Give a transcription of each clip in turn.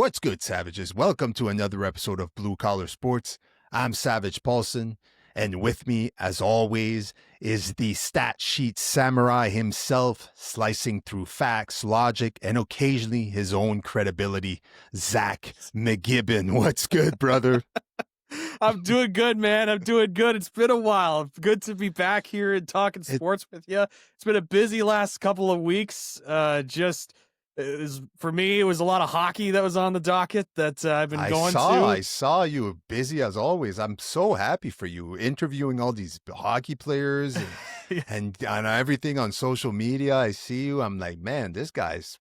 What's good, Savages? Welcome to another episode of Blue Collar Sports. I'm Savage Paulson, and with me, as always, is the stat sheet samurai himself, slicing through facts, logic, and occasionally his own credibility, Zach McGibbon. What's good, brother? I'm doing good, man. I'm doing good. It's been a while. Good to be back here and talking sports with you. It's been a busy last couple of weeks. For me, it was a lot of hockey that was on the docket that I've been going to. I saw you were busy as always. I'm so happy for you interviewing all these hockey players and everything on social media. I see you. I'm like, man, this guy's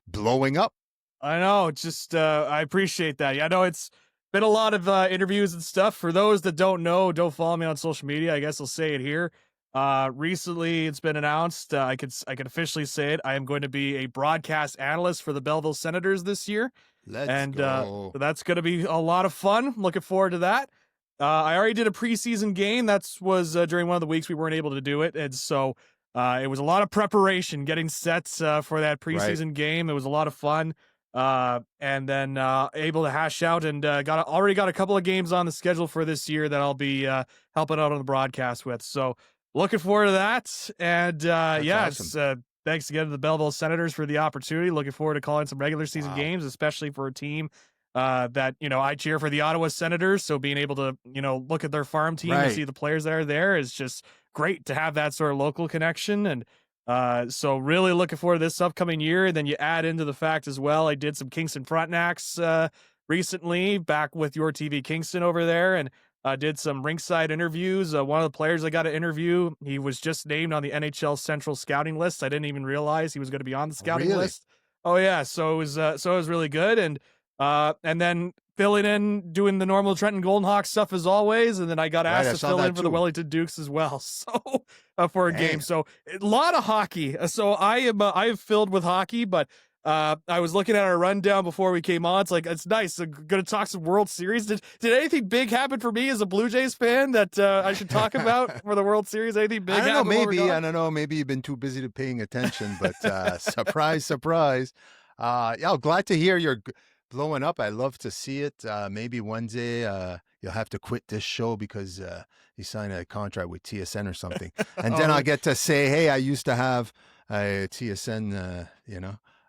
blowing up. I know. I appreciate that. Yeah, I know it's been a lot of interviews and stuff. For those that don't know, don't follow me on social media, I guess I'll say it here. Recently it's been announced, I could officially say it, I am going to be a broadcast analyst for the Belleville Senators this year. Let's go. That's going to be a lot of fun. Looking forward to that. I already did a preseason game. That was during one of the weeks we weren't able to do it. And so it was a lot of preparation, getting set for that preseason game. It was a lot of fun. And then able to hash out and already got a couple of games on the schedule for this year that I'll be helping out on the broadcast with. So looking forward to that. And awesome. Thanks again to the Belleville Senators for the opportunity. Looking forward to calling some regular season games, especially for a team that, I cheer for the Ottawa Senators. So being able to, look at their farm team and see the players that are there is just great to have that sort of local connection. And so really looking forward to this upcoming year. And then you add into the fact as well, I did some Kingston Frontenacs recently back with your TV Kingston over there, and did some rinkside interviews. One of the players I got to interview, he was just named on the NHL Central scouting list. I didn't even realize he was going to be on the scouting list. Oh yeah. So it was really good. And then filling in, doing the normal Trenton Golden Hawks stuff as always. And then I got asked to fill in for the Wellington Dukes as well. So for a game. So a lot of hockey. So I filled with hockey, but I was looking at our rundown before we came on. It's like, it's nice. I'm going to talk some World Series. Did anything big happen for me as a Blue Jays fan that I should talk about for the World Series? Anything big? I don't know. Maybe you've been too busy to paying attention, but surprise. I'm glad to hear you're blowing up. I love to see it. Maybe one day you'll have to quit this show because you signed a contract with TSN or something. And then I'll get to say, hey, I used to have a TSN,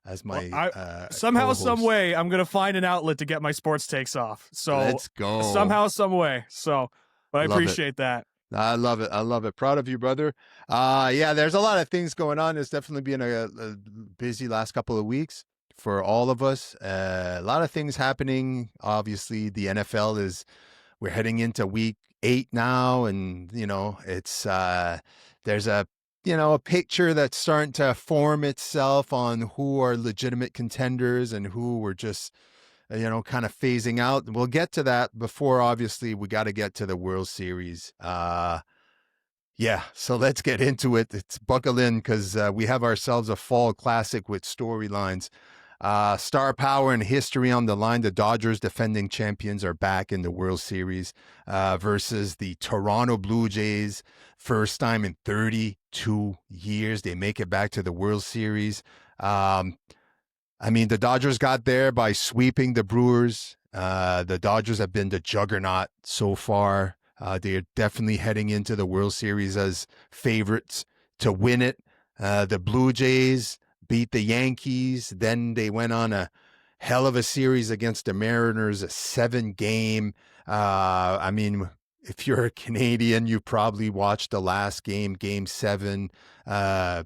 as my somehow, co-host. some way, I'm gonna find an outlet to get my sports takes off. So let's go. Somehow, some way. So, but I appreciate that. I love it. Proud of you, brother. There's a lot of things going on. It's definitely been a busy last couple of weeks for all of us. A lot of things happening. Obviously, the NFL we're heading into week 8 now, and it's there's a picture that's starting to form itself on who are legitimate contenders and who were just, kind of phasing out. We'll get to that before, obviously, we got to get to the World Series. So let's get into it. It's buckle in because we have ourselves a fall classic with storylines. Star power and history on the line. The Dodgers, defending champions, are back in the World Series versus the Toronto Blue Jays. First time in 32 years they make it back to the World Series. The Dodgers got there by sweeping the Brewers. The Dodgers have been the juggernaut so far. They're definitely heading into the World Series as favorites to win it. The Blue Jays beat the Yankees. Then they went on a hell of a series against the Mariners, a 7-game. If you're a Canadian, you probably watched the last game, Game 7.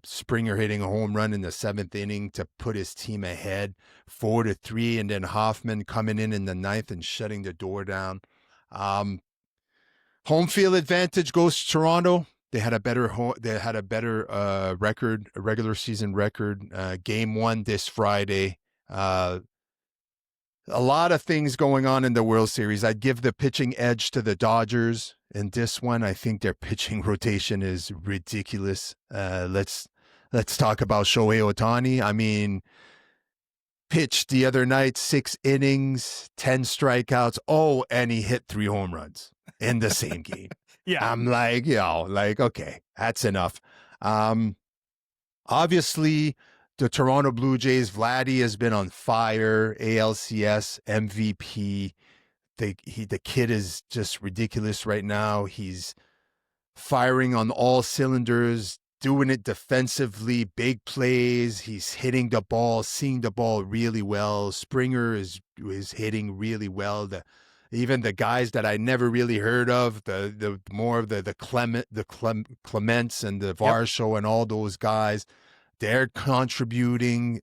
Springer hitting a home run in the 7th inning to put his team ahead 4-3, and then Hoffman coming in the 9th and shutting the door down. Home field advantage goes to Toronto. They had a better record, a regular season record. Game 1 this Friday. A lot of things going on in the World Series. I'd give the pitching edge to the Dodgers. In this one, I think their pitching rotation is ridiculous. Let's talk about Shohei Ohtani. Pitched the other night, 6 innings, 10 strikeouts. Oh, and he hit 3 home runs in the same game. Yeah. I'm like, okay, that's enough. Obviously, the Toronto Blue Jays, Vladdy has been on fire. ALCS MVP. The kid is just ridiculous right now. He's firing on all cylinders, doing it defensively, big plays. He's hitting the ball, seeing the ball really well. Springer is hitting really well. Even the guys that I never really heard of, the more of the Clements and the Varsho and all those guys, they're contributing.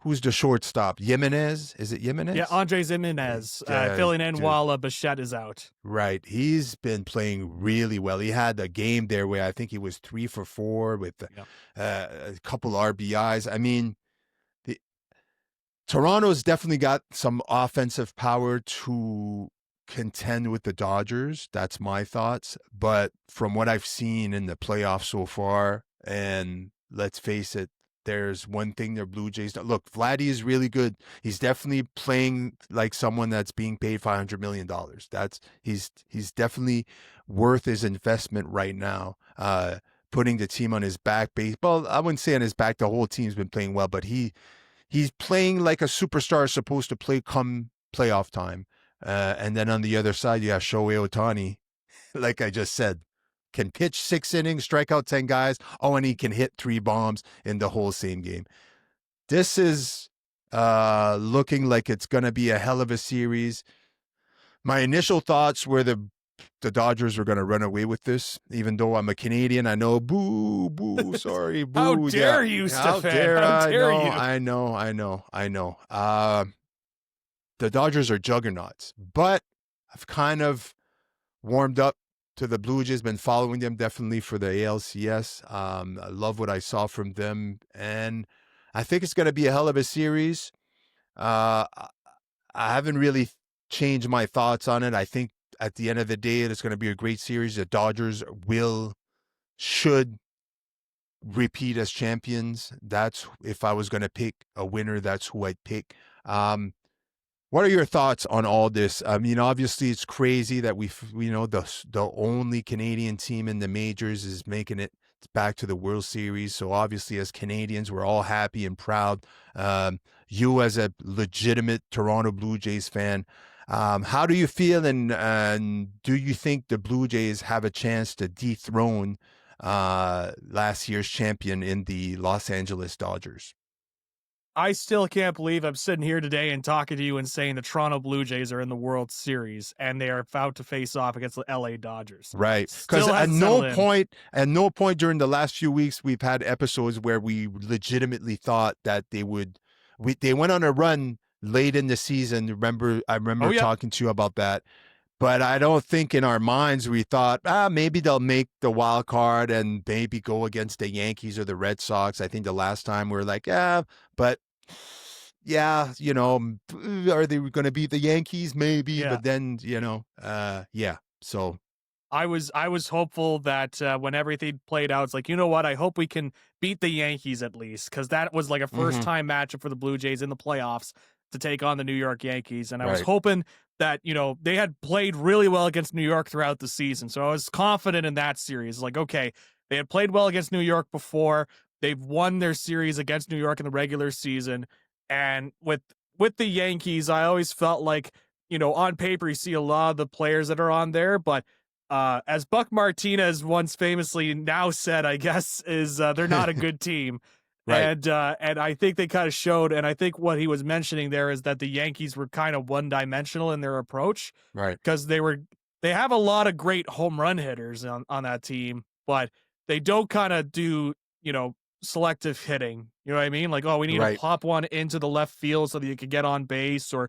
Who's the shortstop? Jimenez? Is it Jimenez? Yeah, Andres Jimenez filling in while Bichette is out. Right. He's been playing really well. He had a game there where I think he was 3 for 4 with a couple RBIs. I mean, Toronto's definitely got some offensive power to contend with the Dodgers. That's my thoughts. But from what I've seen in the playoffs so far, and let's face it, there's one thing their Blue Jays don't. Look, Vladdy is really good. He's definitely playing like someone that's being paid $500 million. He's definitely worth his investment right now. Putting the team on his back. Well, I wouldn't say on his back. The whole team's been playing well, but he's playing like a superstar is supposed to play come playoff time. And then on the other side, you have Shohei Ohtani, like I just said. Can pitch 6 innings, strike out 10 guys. Oh, and he can hit 3 bombs in the whole same game. This is looking like it's going to be a hell of a series. My initial thoughts were the Dodgers were going to run away with this, even though I'm a Canadian. I know, boo, sorry, boo. How dare you, Stefan? How dare you? I know. The Dodgers are juggernauts, but I've kind of warmed up to the Blue Jays, been following them definitely for the ALCS. I love what I saw from them, and I think it's going to be a hell of a series. I haven't really changed my thoughts on it. I think at the end of the day, it's going to be a great series. The Dodgers should repeat as champions. That's, if I was going to pick a winner, that's who I'd pick. What are your thoughts on all this? I mean, obviously, it's crazy that the only Canadian team in the majors is making it back to the World Series. So obviously, as Canadians, we're all happy and proud. You, as a legitimate Toronto Blue Jays fan, how do you feel? And do you think the Blue Jays have a chance to dethrone last year's champion in the Los Angeles Dodgers? I still can't believe I'm sitting here today and talking to you and saying the Toronto Blue Jays are in the World Series and they are about to face off against the LA Dodgers. Right. Because at no point during the last few weeks, we've had episodes where we legitimately thought that they went on a run late in the season. I remember talking to you about that. But I don't think in our minds we thought, maybe they'll make the wild card and maybe go against the Yankees or the Red Sox. I think the last time we were like, are they going to beat the Yankees? Maybe. Yeah. But then, So I was hopeful that when everything played out, it's like, you know what? I hope we can beat the Yankees at least, because that was like a first-time matchup for the Blue Jays in the playoffs to take on the New York Yankees. And I was hoping that, they had played really well against New York throughout the season. So I was confident in that series. Like, okay, they had played well against New York before. They've won their series against New York in the regular season. And with the Yankees, I always felt like, on paper, you see a lot of the players that are on there, but as Buck Martinez once famously now said, I guess, is they're not a good team. Right. And I think they kind of showed, and I think what he was mentioning there is that the Yankees were kind of one-dimensional in their approach. Right. Because they have a lot of great home run hitters on that team, but they don't kind of do, selective hitting. You know what I mean? Like, we need to pop one into the left field so that you can get on base, or,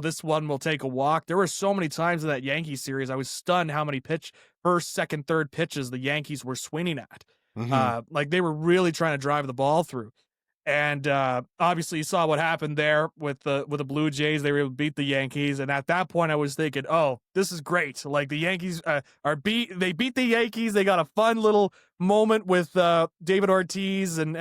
this one will take a walk. There were so many times in that Yankee series, I was stunned how many first, second, third pitches the Yankees were swinging at. Like they were really trying to drive the ball through. And obviously you saw what happened there with the Blue Jays. They were able to beat the Yankees, and at that point I was thinking, this is great. Like the Yankees they beat the Yankees. They got a fun little moment with David Ortiz and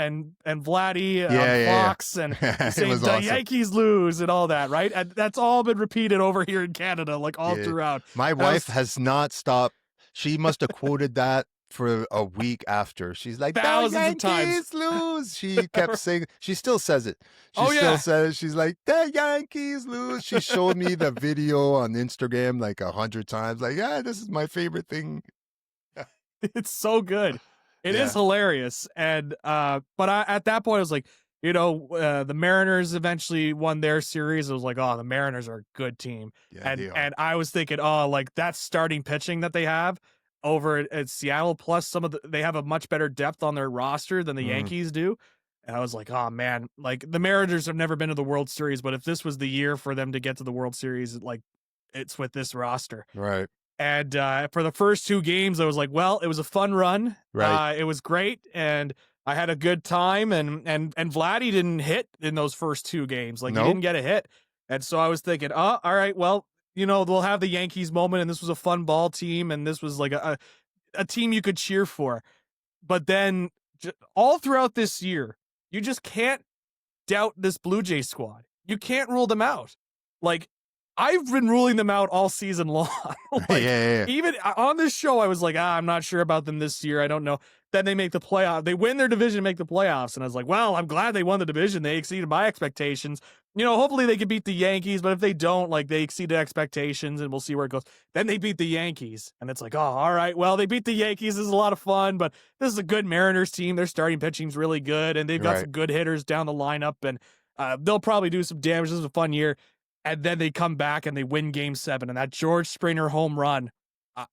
Vladdy Fox and saying the awesome. Yankees lose and all that, right? And that's all been repeated over here in Canada, like all throughout. My wife has not stopped. She must have quoted that for a week after. She's like, "The thousands of times. Yankees lose." She kept saying, she still says it. She Oh still yeah. says it. She's like, "The Yankees lose." She showed me the video on Instagram like 100 times. Like, yeah, this is my favorite thing. It's so good. It is Yeah, hilarious. And but at that point I was like, the Mariners eventually won their series. I was like, oh, the Mariners are a good team. yeah, And they are. and I was thinking, oh, like that starting pitching that they have over at Seattle, plus they have a much better depth on their roster than the Mhm. Yankees do. And I was like, oh man, like the Mariners have never been to the World Series, but if this was the year for them to get to the World Series, like it's with this roster. Right, And for the first two games, I was like, well, it was a fun run. right. It was great, and I had a good time. And Vladdy didn't hit in those first two games. Like he Nope. didn't get a hit. And so I was thinking, oh, all right, well, they'll have the Yankees moment, and this was a fun ball team, and this was like a team you could cheer for. But then all throughout this year, you just can't doubt this Blue Jay squad. You can't rule them out. Like I've been ruling them out all season long. Yeah, Like yeah, yeah. even on this show, I was like, I'm not sure about them this year. I don't know. Then they make the playoff. They win their division and make the playoffs. And I was like, well, I'm glad they won the division. They exceeded my expectations. Hopefully they can beat the Yankees, but if they don't, like they exceeded expectations and we'll see where it goes. Then they beat the Yankees. And it's like, oh, all right. Well, they beat the Yankees. This is a lot of fun, but this is a good Mariners team. Their starting pitching's really good, and they've got Right. some good hitters down the lineup, and they'll probably do some damage. This is a fun year. And then they come back and they win game 7. And that George Springer home run,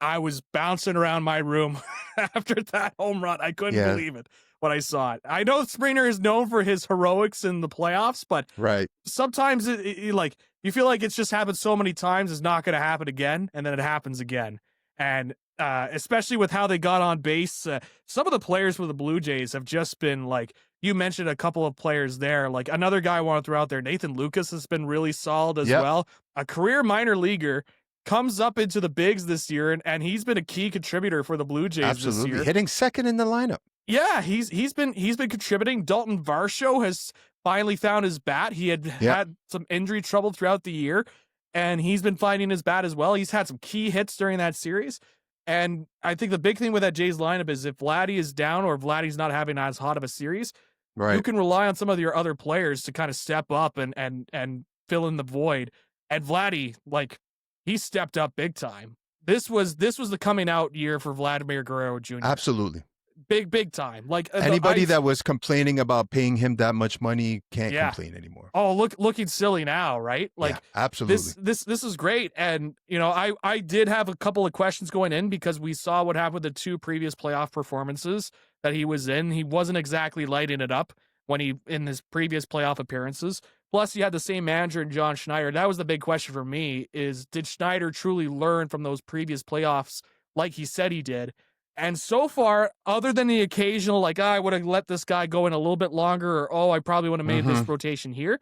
I was bouncing around my room after that home run. I couldn't Yeah. believe it when I saw it. I know Springer is known for his heroics in the playoffs, but Right. sometimes like you feel like it's just happened so many times, it's not going to happen again, and then it happens again. And especially with how they got on base, some of the players for the Blue Jays have just been like, you mentioned a couple of players there. Like another guy I want to throw out there, Nathan Lucas has been really solid as Yep. well. A career minor leaguer comes up into the bigs this year, and he's been a key contributor for the Blue Jays this Absolutely. year. Hitting second in the lineup. Yeah, he's been contributing. Dalton Varsho has finally found his bat. He had had some injury trouble throughout the year, and he's been finding his bat as well. He's had some key hits during that series. And I think the big thing with that Jays lineup is if Vladdy is down or if Vladdy's not having as hot of a series, you Right. can rely on some of your other players to kind of step up and fill in the void. And Vladdy, like, he stepped up big time. This was the coming out year for Vladimir Guerrero Jr. Absolutely. Big time. Like Anybody that was complaining about paying him that much money can't Yeah. complain anymore. Oh, looking silly now, right? Like Yeah, absolutely. this is great. And I did have a couple of questions going in because we saw what happened with the two previous playoff performances that he was in. He wasn't exactly lighting it up when he in his previous playoff appearances. Plus, he had the same manager in John Schneider. That was the big question for me: is did Schneider truly learn from those previous playoffs like he said he did? And so far, other than the occasional, like, I would have let this guy go in a little bit longer, or, oh, I probably would have made this rotation here,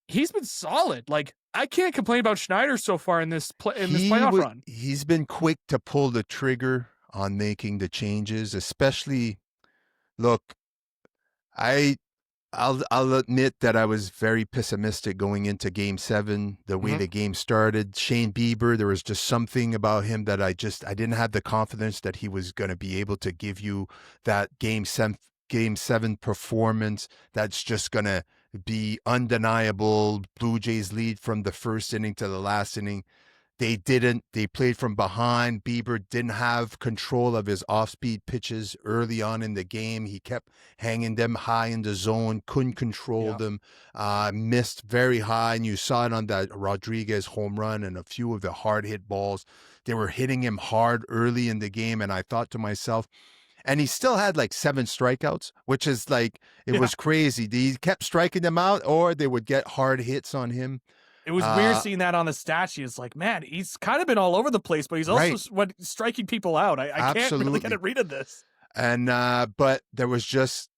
he's been solid. Like, I can't complain about Schneider so far in this playoff run. He's been quick to pull the trigger on making the changes, especially, look, I'll admit that I was very pessimistic going into Game 7, the way the game started. Shane Bieber, there was just something about him that I didn't have the confidence that he was going to be able to give you that Game 7 performance that's just going to be undeniable. Blue Jays lead from the first inning to the last inning. They didn't. They played from behind. Bieber didn't have control of his off-speed pitches early on in the game. He kept hanging them high in the zone, couldn't control them, missed very high, and you saw it on that Rodriguez home run and a few of the hard-hit balls. They were hitting him hard early in the game, and I thought to myself, and he still had like 7 strikeouts, which is like, it was crazy. He kept striking them out, or they would get hard hits on him. It was weird seeing that on the stat sheet. It's like, man, he's kind of been all over the place, but he's also striking people out. I can't really get a read of this. And but there was just,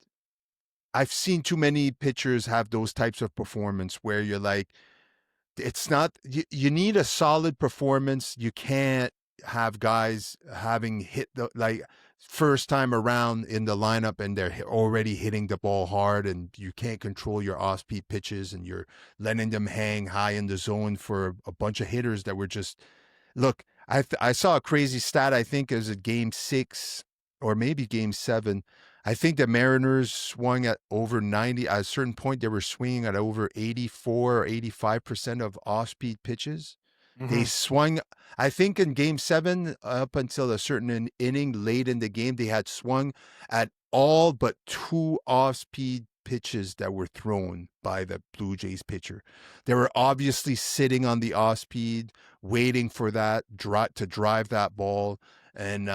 I've seen too many pitchers have those types of performance where you're like, it's not, you need a solid performance. You can't have guys having hit the, like, first time around in the lineup and they're already hitting the ball hard and you can't control your off-speed pitches and you're letting them hang high in the zone for a bunch of hitters that were just, look, I saw a crazy stat, I think it was at Game 6. or maybe game 7. I think the Mariners swung at over 90. At a certain point, they were swinging at over 84 or 85% of off-speed pitches. They Hmm. swung, I think in game 7, up until a certain inning late in the game, they had swung at all but 2 off-speed pitches that were thrown by the Blue Jays pitcher. They were obviously sitting on the off-speed, waiting for that to drive that ball. And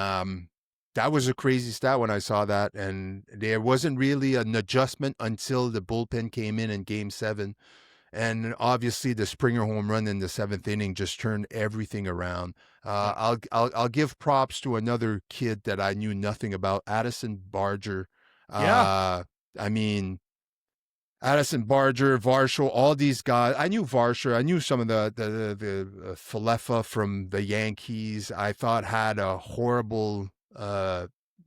that was a crazy stat when I saw that. And there wasn't really an adjustment until the bullpen came in game 7. And obviously, the Springer home run in the 7th inning just turned everything around. Yeah. I'll give props to another kid that I knew nothing about, Addison Barger. Yeah. I mean, Addison Barger, Varsho, all these guys. I knew Varsho. I knew some of the Falefa from the Yankees. I thought had a horrible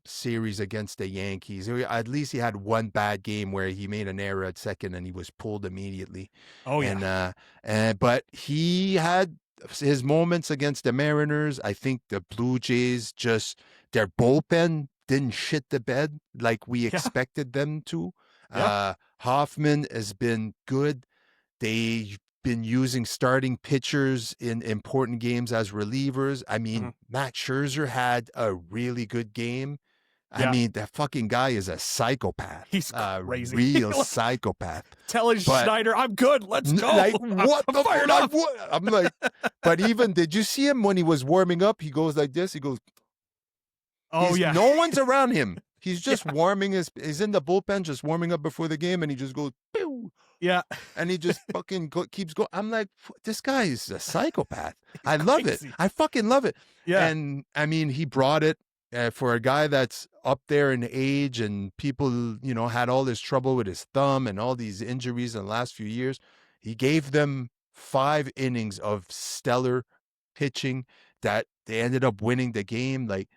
series against the Yankees. At least he had one bad game where he made an error at second and he was pulled immediately. Oh yeah. But he had his moments against the Mariners. I think the Blue Jays just their bullpen didn't shit the bed like we Yeah. expected them to. Yeah. Hoffman has been good. They've been using starting pitchers in important games as relievers. I Hmm. mean, Matt Scherzer had a really good game. I Yeah. mean, that fucking guy is a psychopath, He's a crazy. real Like, psychopath. telling But Schneider, I'm good. Let's go. like, what I'm the fired fuck? up. I'm like, but even did you see him when he was warming up? He goes like this. He goes, Oh yeah. no one's around him. He's just Yeah. warming he's in the bullpen, just warming up before the game, and he just goes, pew, Yeah. and he just fucking keeps going. I'm like, this guy is a psychopath. I love it. Crazy. I fucking love it. Yeah. And I mean, he brought it for a guy that's up there in age, and people, had all this trouble with his thumb and all these injuries in the last few years. He gave them 5 innings of stellar pitching that they ended up winning the game. Like,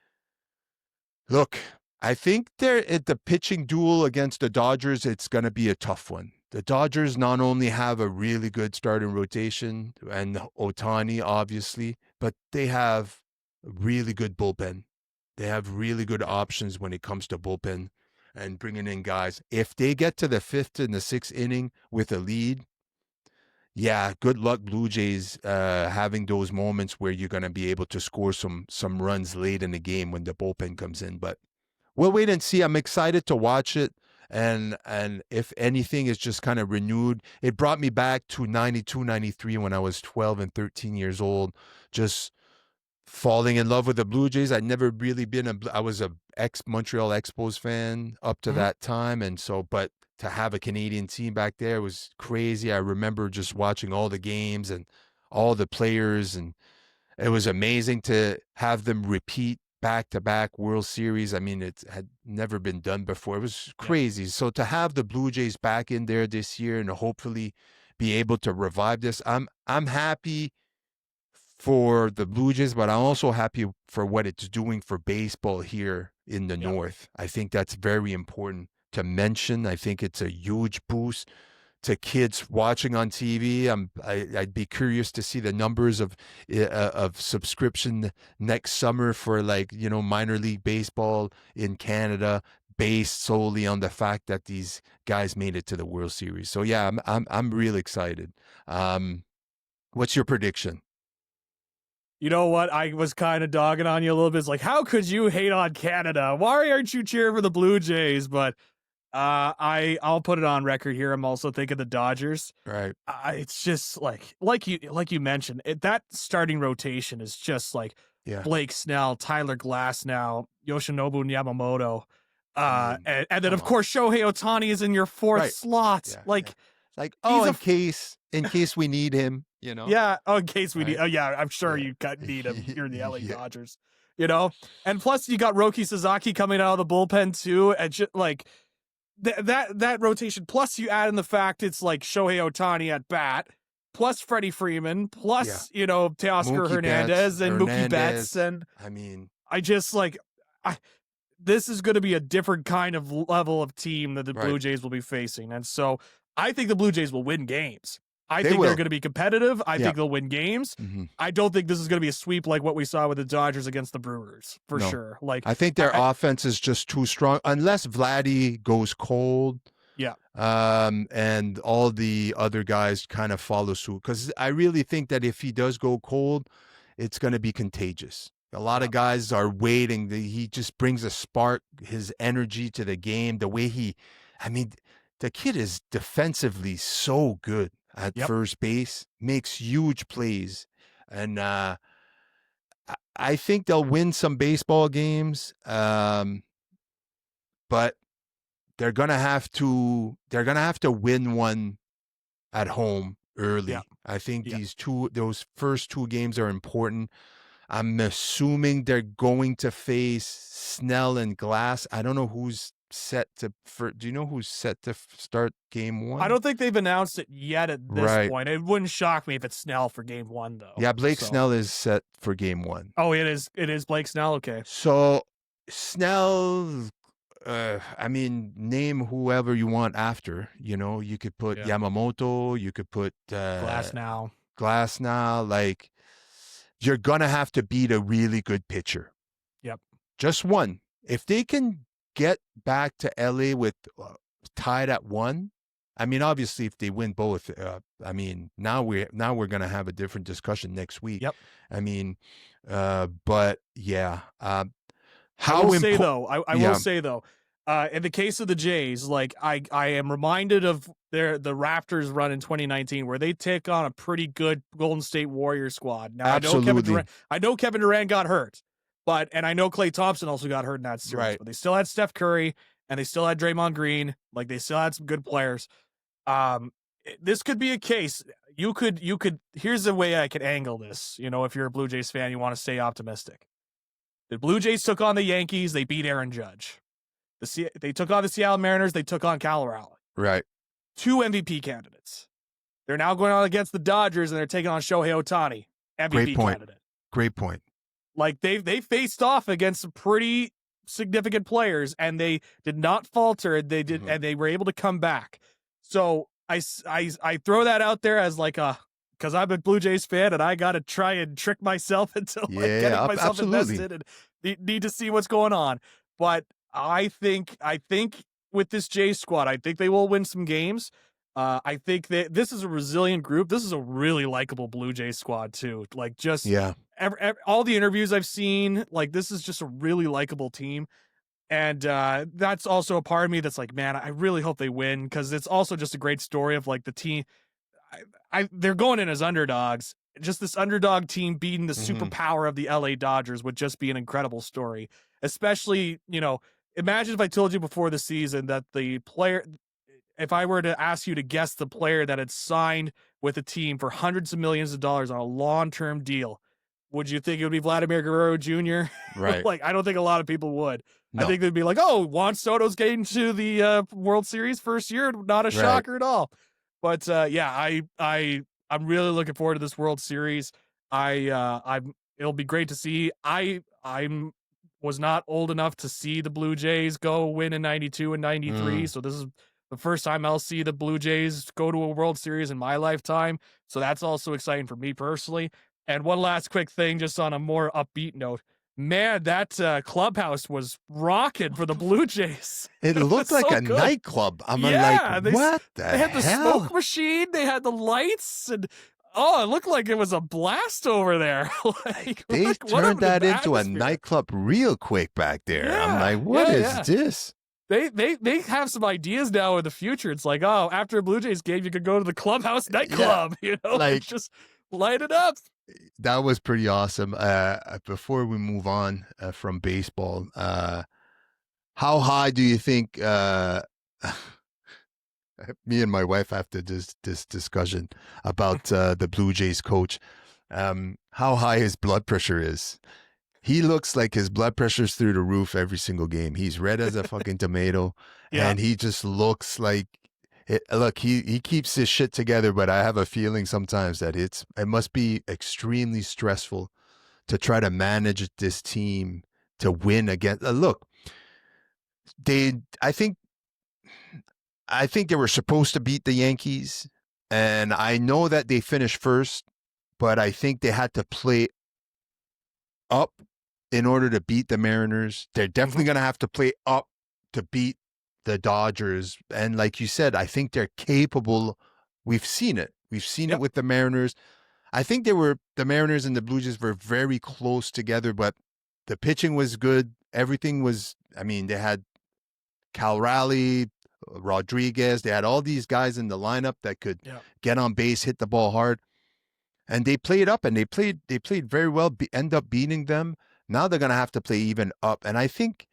look, I think they're at the pitching duel against the Dodgers. It's going to be a tough one. The Dodgers not only have a really good starting rotation and Otani, obviously, but they have a really good bullpen. They have really good options when it comes to bullpen and bringing in guys. If they get to the 5th and the 6th inning with a lead, yeah, good luck, Blue Jays, having those moments where you're going to be able to score some runs late in the game when the bullpen comes in. But we'll wait and see. I'm excited to watch it. And if anything is just kind of renewed, it brought me back to 92, 93 when I was 12 and 13 years old, just falling in love with the Blue Jays. I'd never really been I was a Montreal Expos fan up to Mhm. that time. And so, but to have a Canadian team back there was crazy. I remember just watching all the games and all the players, and it was amazing to have them repeat back-to-back World Series. I mean, it had never been done before. It was Yeah. crazy. So to have the Blue Jays back in there this year and hopefully be able to revive this, I'm happy for the Blue Jays, but I'm also happy for what it's doing for baseball here in the Yeah. North. I think that's very important to mention. I think it's a huge boost to kids watching on TV. I'd be curious to see the numbers of subscription next summer for minor league baseball in Canada, based solely on the fact that these guys made it to the World Series. So yeah, I'm real excited. What's your prediction? You know what? I was kind of dogging on you a little bit. It's like, how could you hate on Canada? Why aren't you cheering for the Blue Jays? But I'll put it on record here. I'm also thinking the Dodgers. Right. It's just like you mentioned, that starting rotation is just like Yeah. Blake Snell, Tyler Glasnow, Yoshinobu Yamamoto, I mean, and then come of on. course Shohei Otani is in your 4th Right. slot. Yeah, Like, yeah. Like, he's a in case we need him, yeah. Oh, in case we need. Right? Oh, yeah. I'm sure Yeah. you need him. You're in the LA Yeah. Dodgers. And plus you got Roki Sasaki coming out of the bullpen too, and just like that rotation. Plus you add in the fact it's like Shohei Otani at bat, plus Freddie Freeman, plus Teoscar Mookie Hernandez Betts, and Mookie Hernandez. Betts, and I mean, I just this is going to be a different kind of level of team that the Blue Right. Jays will be facing, and so I think the Blue Jays will win games. I They think they're will. going to be competitive. I Yeah. think they'll win games. Mm-hmm. I don't think this is going to be a sweep like what we saw with the Dodgers against the Brewers, for No. sure. Like, I think their offense is just too strong unless Vladdy goes cold. Yeah. And all the other guys kind of follow suit. Because I really think that if he does go cold, it's going to be contagious. A lot of guys are waiting. He just brings a spark, his energy to the game. The way the kid is defensively so good at first base, makes huge plays. And I think they'll win some baseball games. But they're gonna have to win one at home early. Yeah. I think those first 2 games are important. I'm assuming they're going to face Snell and Glass. I don't know who's set to do you know who's set to start game 1? I don't think they've announced it yet at this point. It wouldn't shock me if it's Snell for game 1, though. Yeah, Blake Snell is set for game 1. Oh, it is Blake Snell. Okay. So Snell, name whoever you want after. You could put Yamamoto, you could put Glass now. Like, you're gonna have to beat a really good pitcher. Yep. Just one. If they can get back to LA with tied at 1, obviously if they win both, now we're gonna have a different discussion next week. Yep. But yeah. I will say though, in the case of the Jays, like I am reminded of the Raptors run in 2019 where they take on a pretty good Golden State Warriors squad. Now Absolutely. I know Kevin Durant got hurt, and I know Klay Thompson also got hurt in that series, right. But they still had Steph Curry and they still had Draymond Green. Like, they still had some good players. This could be a case. You could. Here's the way I could angle this. If you're a Blue Jays fan, you want to stay optimistic. The Blue Jays took on the Yankees. They beat Aaron Judge. They took on the Seattle Mariners. They took on Cal Raleigh. Right. 2 MVP candidates. They're now going on against the Dodgers, and they're taking on Shohei Ohtani, MVP candidate. Great point. Like, they faced off against some pretty significant players, and they did not falter. They did, and they were able to come back. So I throw that out there as like because I'm a Blue Jays fan, and I got to try and trick myself into getting myself invested and need to see what's going on. But I think with this Jays squad, I think they will win some games. I think that this is a resilient group. This is a really likable Blue Jays squad too. Like, just all the interviews I've seen, like, this is just a really likable team. And that's also a part of me that's like, man, I really hope they win, because it's also just a great story of like the team. They're going in as underdogs. Just this underdog team beating the superpower of the LA Dodgers would just be an incredible story. Especially, imagine if I told you before the season that the player, if I were to ask you to guess the player that had signed with a team for hundreds of millions of dollars on a long-term deal, would you think it would be Vladimir Guerrero Jr.? Right. Like, I don't think a lot of people would. No. I think they'd be like, oh, Juan Soto's getting to the World Series first year. Not a shocker at all. But I'm really looking forward to this World Series. It'll be great to see. I was not old enough to see the Blue Jays go win in 92 and 93. So this is the first time I'll see the Blue Jays go to a World Series in my lifetime. So that's also exciting for me personally. And one last quick thing, just on a more upbeat note. Man, that clubhouse was rocking for the Blue Jays. It looked like a nightclub. I'm like, what the hell? They had the smoke machine. They had the lights. And, it looked like it was a blast over there. They turned that into a nightclub real quick back there. Yeah, I'm like, what is this? They have some ideas now in the future. It's like, after a Blue Jays game, you could go to the clubhouse nightclub. Like, just light it up. That was pretty awesome. Before we move on from baseball, how high do you think me and my wife after this discussion about the Blue Jays coach, how high his blood pressure is? He looks like his blood pressure's through the roof every single game. He's red as a fucking tomato, and he just looks like look, he keeps his shit together, but I have a feeling sometimes that it must be extremely stressful to try to manage this team to win against. Look, I think they were supposed to beat the Yankees. And I know that they finished first, but I think they had to play up in order to beat the Mariners. They're definitely going to have to play up to beat the Dodgers. And like you said, I think they're capable. We've seen it. We've seen it Yep. with the Mariners. I think the Mariners and the Blue Jays were very close together, but the pitching was good. Everything was, I mean, they had Cal Raleigh, Rodriguez. They had all these guys in the lineup that could Yep. get on base, hit the ball hard. And they played up and they played very well, end up beating them. Now they're going to have to play even up. And I think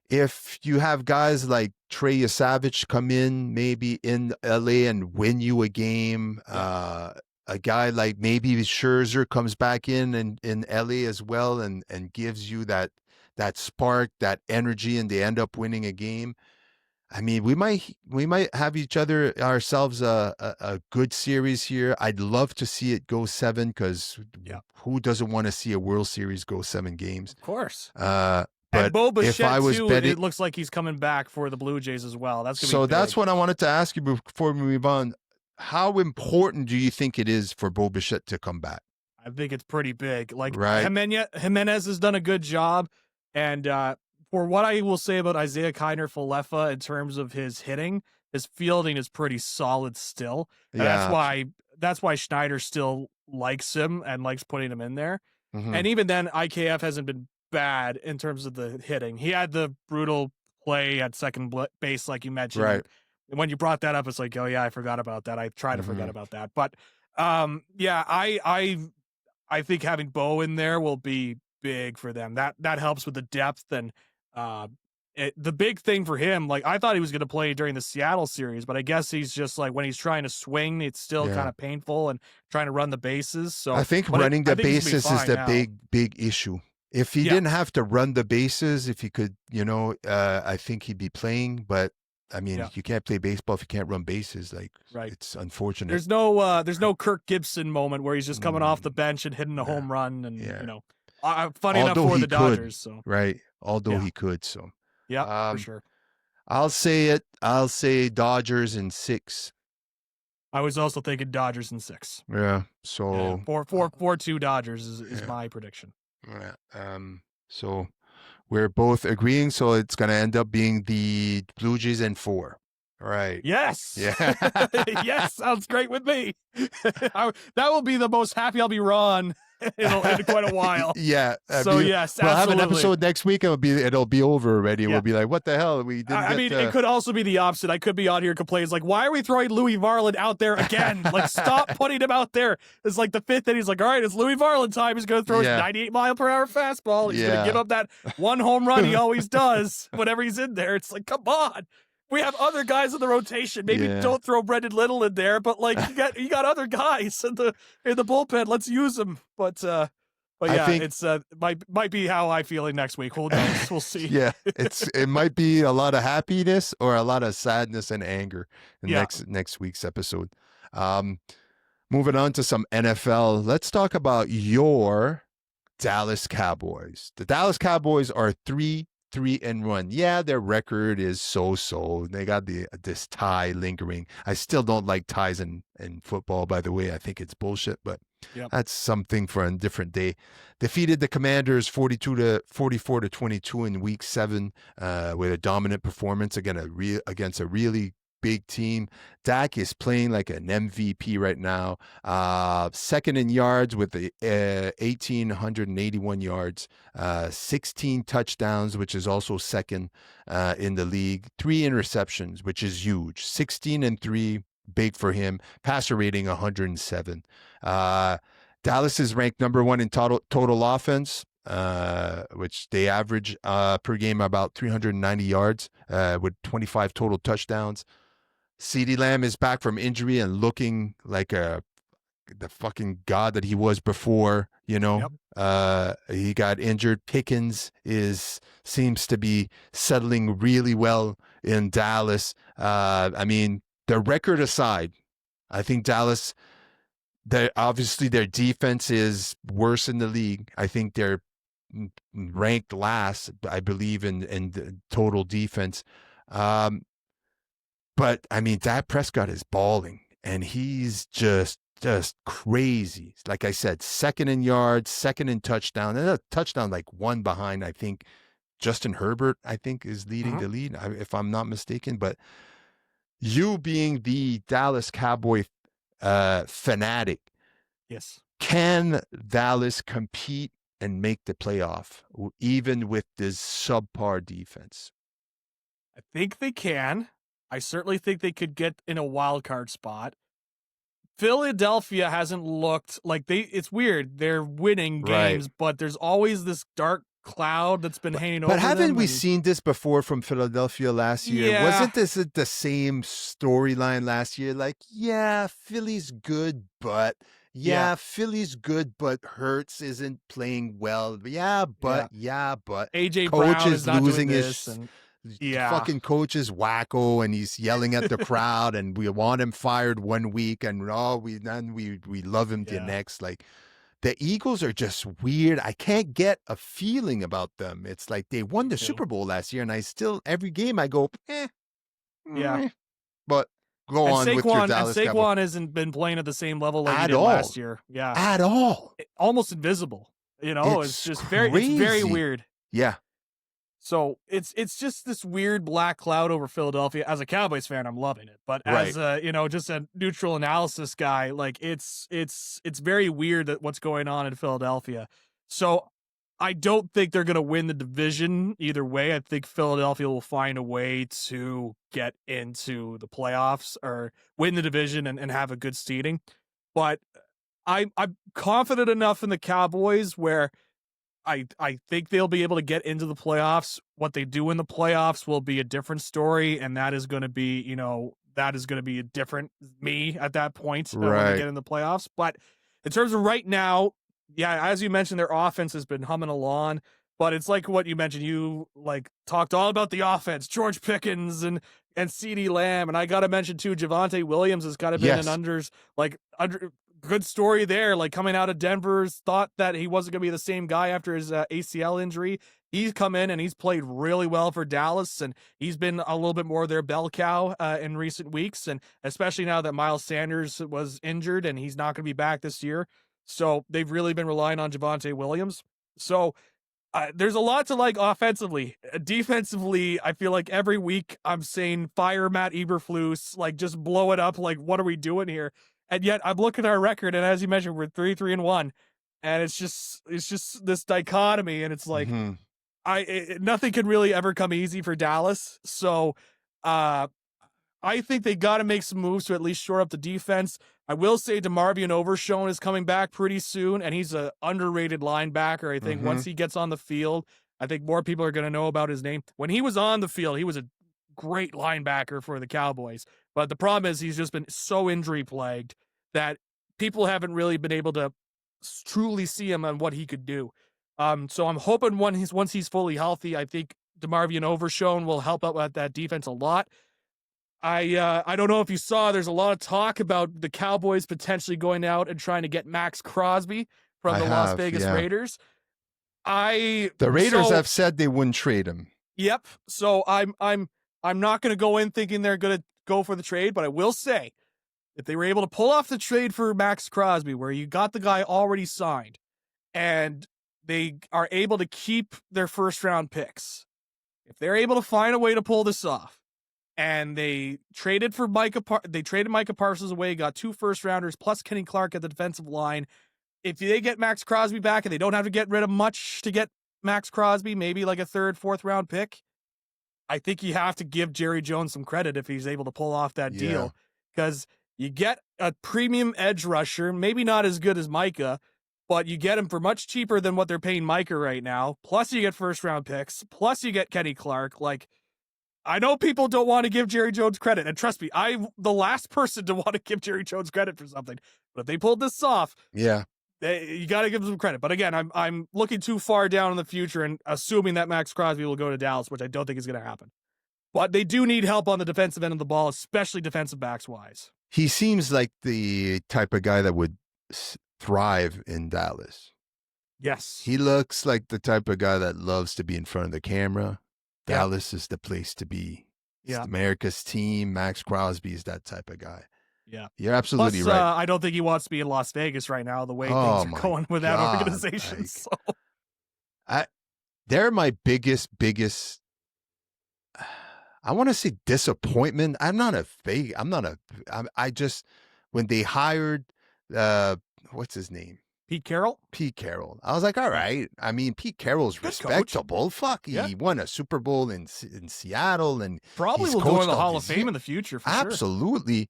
if you have guys like Trey Yasavage come in, maybe in LA and win you a game, a guy like maybe Scherzer comes back in LA as well and gives you that spark, that energy, and they end up winning a game. I mean, we might have ourselves a good series here. I'd love to see it go 7 because who doesn't want to see a World Series go 7 games? Of course. But and Bo Bichette, if I was too, betting, it looks like he's coming back for the Blue Jays as well. That's what I wanted to ask you before we move on. How important do you think it is for Bo Bichette to come back? I think it's pretty big. Like right? Jimenez has done a good job, and for what I will say about Isaiah Kiner-Falefa in terms of his hitting, his fielding is pretty solid still. And that's why Schneider still likes him and likes putting him in there. Mm-hmm. And even then, IKF hasn't been bad in terms of the hitting. He had the brutal play at second base, like you mentioned. Right. And when you brought that up, it's like, oh yeah, I forgot about that. I try to forget about that. But I think having Bo in there will be big for them. That helps with the depth and the big thing for him. Like I thought he was going to play during the Seattle series, but I guess he's just like when he's trying to swing, it's still kind of painful and trying to run the bases. So I think running the bases is the big issue. If he didn't have to run the bases, if he could, I think he'd be playing. But I mean, you can't play baseball if you can't run bases. Like, it's unfortunate. There's no Kirk Gibson moment where he's just coming off the bench and hitting a home run, and funny enough for the Dodgers. So although he could. So for sure. I'll say Dodgers in 6. I was also thinking Dodgers in 6. Yeah. So 4-2 Dodgers is my prediction. Yeah. So we're both agreeing. So it's going to end up being the Blue Jays in 4. Right. Yes. Yeah. Yes. Sounds great with me. That will be the most happy I'll be Ron in quite a while. Yeah. So yes, we'll absolutely. have an episode next week. It'll be over already. We'll be like, what the hell? We didn't. I mean, it could also be the opposite. I could be on here complaining, like, why are we throwing Louis Varland out there again? Like, stop putting him out there. It's like the 5th, and he's like, all right, it's Louis Varland time. He's going to throw his 98-mile-per-hour fastball. He's going to give up that one home run he always does whenever he's in there. It's like, come on. We have other guys in the rotation. Maybe don't throw Brendan Little in there, but like you got other guys in the bullpen. Let's use them. But yeah, I think it's might be how I'm feeling next week. Who knows? We'll see. Yeah, it might be a lot of happiness or a lot of sadness and anger in next week's episode. Moving on to some NFL. Let's talk about your Dallas Cowboys. The Dallas Cowboys are 3-1. Yeah, their record is so-so. They got this tie lingering. I still don't like ties in football, by the way. I think it's bullshit, but that's something for a different day. Defeated the Commanders 44-22 in Week 7 with a dominant performance against a really big team. Dak is playing like an MVP right now. Second in yards with the 1,881 yards, 16 touchdowns, which is also second in the league. 3 interceptions, which is huge. 16-3, big for him. Passer rating 107. Dallas is ranked number 1 in total offense, which they average per game about 390 yards with 25 total touchdowns. CeeDee Lamb is back from injury and looking like the fucking god that he was before, He got injured. Pickens seems to be settling really well in Dallas. I mean, the record aside, I think Dallas, obviously their defense is worse in the league. I think they're ranked last, I believe, in total defense. But I mean, Dak Prescott is balling. and he's just crazy. Like I said, second in yards, second in touchdown, and a touchdown like one behind, I think Justin Herbert, I think, is leading Mhm. the lead, if I'm not mistaken. But you being the Dallas Cowboy fanatic, Yes. can Dallas compete and make the playoff, even with this subpar defense? I think they can. I certainly think they could get in a wild card spot. Philadelphia hasn't looked like it's weird. They're winning Right. games, but there's always this dark cloud that's been hanging But over haven't them. we And seen this before from Philadelphia last year? yeah, Wasn't this the same storyline last year? Like, yeah, Philly's good, but yeah, Philly's good, but Hurts isn't playing well. yeah. Yeah, but AJ coach Brown is is not doing losing this, his and yeah, fucking coach is wacko and he's yelling at the crowd and we want him fired one week and we love him the yeah, next. Like, the Eagles are just weird. I can't get a feeling about them. It's like they won me the too. Super Bowl last year, and I still every game I go, Yeah. but go And on with your Saquon and Dallas Cowboys Saquon hasn't been playing at the same level like he at did last all, year. Yeah. at all. Almost invisible. It's It's just very crazy. weird. Yeah, So it's just this weird black cloud over Philadelphia. As a Cowboys fan, I'm loving it. But right. as a just a neutral analysis guy, like it's very weird that what's going on in Philadelphia. So I don't think they're gonna win the division either way. I think Philadelphia will find a way to get into the playoffs or win the division and have a good seeding. But I'm confident enough in the Cowboys where I think they'll be able to get into the playoffs. What they do in the playoffs will be a different story, and that is going to be, that is going to be a different me at that point when they Right. get in the playoffs. But in terms of right now, yeah, as you mentioned, their offense has been humming along. But it's like what you mentioned. You like talked all about the offense, George Pickens and CeeDee Lamb, and I got to mention too, Javonte Williams has kind of been an Yes. under good story there. Like coming out of Denver's, thought that he wasn't going to be the same guy after his ACL injury. He's come in and he's played really well for Dallas, and he's been a little bit more their bell cow in recent weeks, and especially now that Miles Sanders was injured and he's not going to be back this year. So they've really been relying on Javonte Williams. So there's a lot to like offensively. Defensively, I feel like every week I'm saying fire Matt Eberflus, like just blow it up. Like, what are we doing here? And yet I'm looking at our record, and as you mentioned, we're 3-3-1, and it's just this dichotomy, and it's like Mm-hmm. nothing can really ever come easy for Dallas. So, uh, I think they got to make some moves to at least shore up the defense. I will say DeMarvion Overshown is coming back pretty soon, and he's an underrated linebacker. I think Mm-hmm. once he gets on the field, I think more people are going to know about his name. When he was on the field, he was a great linebacker for the Cowboys. But the problem is he's just been so injury plagued that people haven't really been able to truly see him on what he could do. So I'm hoping once he's fully healthy, I think DeMarvion Overshown will help out with that defense a lot. I don't know if you saw, there's a lot of talk about the Cowboys potentially going out and trying to get Max Crosby from I the Las have, Vegas yeah. Raiders. The Raiders have said they wouldn't trade him. Yep. So I'm not going to go in thinking they're going to go for the trade, but I will say if they were able to pull off the trade for Max Crosby, where you got the guy already signed, and they are able to keep their first round picks, if they're able to find a way to pull this off, and they traded Micah Parsons away, got 2 first rounders plus Kenny Clark at the defensive line. If they get Max Crosby back and they don't have to get rid of much to get Max Crosby, maybe like a 3rd, 4th round pick, I think you have to give Jerry Jones some credit if he's able to pull off that deal, because you get a premium edge rusher, maybe not as good as Micah, but you get him for much cheaper than what they're paying Micah right now. Plus you get first round picks. Plus you get Kenny Clark. Like, I know people don't want to give Jerry Jones credit, and trust me, I'm the last person to want to give Jerry Jones credit for something. But if they pulled this off, you got to give them credit. But again, I'm looking too far down in the future and assuming that Max Crosby will go to Dallas, which I don't think is going to happen. But they do need help on the defensive end of the ball, especially defensive backs wise. He seems like the type of guy that would thrive in Dallas. Yes. He looks like the type of guy that loves to be in front of the camera. Yeah. Dallas is the place to be. It's Yeah. America's team. Max Crosby is that type of guy. Yeah. You're absolutely Plus, right. I don't think he wants to be in Las Vegas right now, the way things Oh are my going with that God. organization. Like, So, I, they're my biggest, I want to say disappointment. I just, when they hired, uh, what's his name? Pete Carroll, Pete Carroll. I was like, all yeah, right. I mean, Pete Carroll's good coach. respectable. Fuck, Yeah, he won a Super Bowl in Seattle, and probably he's will go into coached the all Hall of these years. Fame in the future for sure. Absolutely.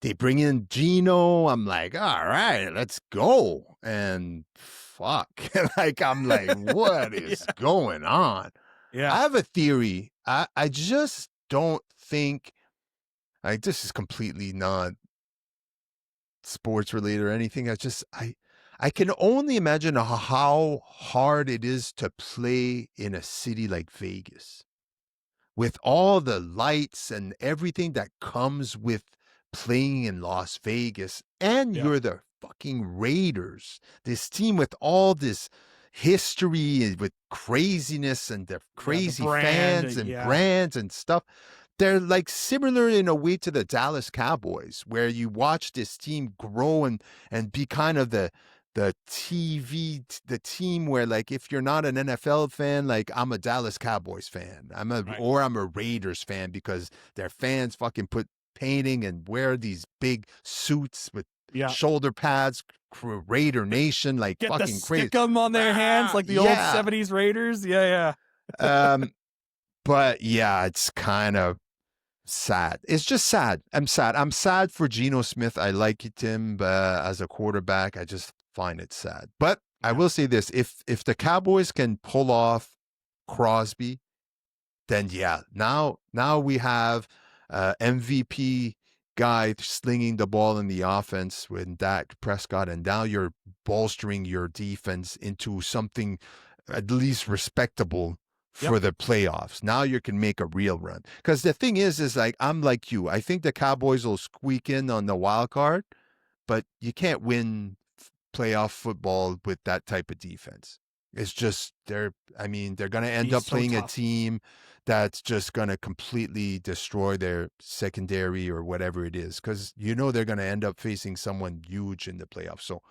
They bring in Gino. I'm like, all right, let's go. And fuck, like I'm like, what Yeah, is going on? yeah, I have a theory. I just don't think, like, this is completely not sports related or anything. I can only imagine how hard it is to play in a city like Vegas with all the lights and everything that comes with playing in Las Vegas. And yeah, you're the fucking Raiders, this team with all this history and with craziness and the yeah. The crazy brand, fans and yeah, brands and stuff. They're like similar in a way to the Dallas Cowboys, where you watch this team grow and be kind of the the team where, like, if you're not an NFL fan, like, I'm a Dallas Cowboys fan. right, I'm a Raiders fan because their fans fucking put painting and wear these big suits with yeah. shoulder pads, Raider Nation, like Get the fucking crazy. stick 'em on their hands like the old Yeah. '70s Raiders. Yeah, Um, but yeah, it's kind of sad. It's just sad. I'm sad. I'm sad for Geno Smith. I like him as a quarterback. I just find it sad. But I yeah, will say this: if the Cowboys can pull off Crosby, then yeah, now we have MVP guy slinging the ball in the offense with Dak Prescott, and now you're bolstering your defense into something at least respectable yep, for the playoffs. Now you can make a real run. Because the thing is like, I'm like you. I think the Cowboys will squeak in on the wild card, but you can't win playoff football with that type of defense. It's just I mean, they're going to end he's up so playing a tough. team that's just going to completely destroy their secondary or whatever it is, because they're going to end up facing someone huge in the playoffs. So,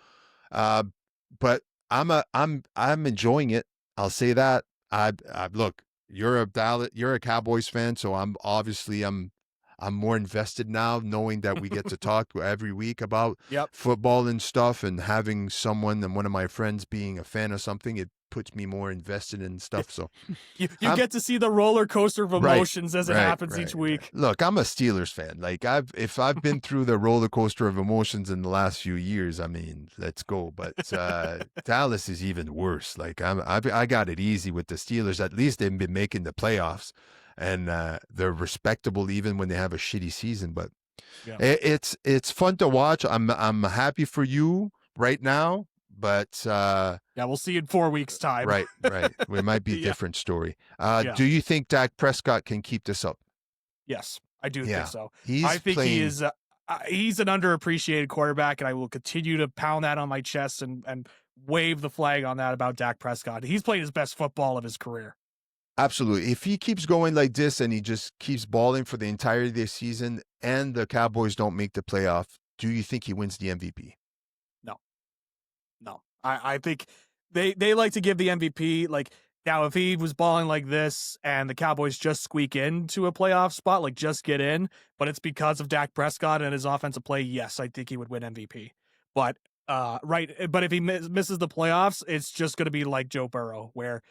uh, but I'm enjoying it. I'll say that. I look. You're a Cowboys fan, so I'm more invested now, knowing that we get to talk every week about Yep. football and stuff, and having someone and one of my friends being a fan of something, it puts me more invested in stuff. So You I'm get to see the roller coaster of right, emotions as it happens each right. week. Look, I'm a Steelers fan. Like, if I've been through the roller coaster of emotions in the last few years, I mean, let's go. But Dallas is even worse. Like, I got it easy with the Steelers. At least they've been making the playoffs, and they're respectable even when they have a shitty season. But Yeah. it's fun to watch. I'm happy for you right now, but Yeah, we'll see you in 4 weeks' time. right. We might be a Yeah. different story. Yeah. Do you think Dak Prescott can keep this up? Yes, I do Yeah. think so. He's I think playing. he is. He's an underappreciated quarterback, and I will continue to pound that on my chest and wave the flag on that about Dak Prescott. He's played his best football of his career. Absolutely. If he keeps going like this and he just keeps balling for the entirety of this season and the Cowboys don't make the playoff, do you think he wins the MVP? No, I think they like to give the MVP, like, now if he was balling like this and the Cowboys just squeak into a playoff spot, like just get in, but it's because of Dak Prescott and his offensive play, yes, I think he would win MVP. But but if he misses the playoffs, it's just going to be like Joe Burrow, where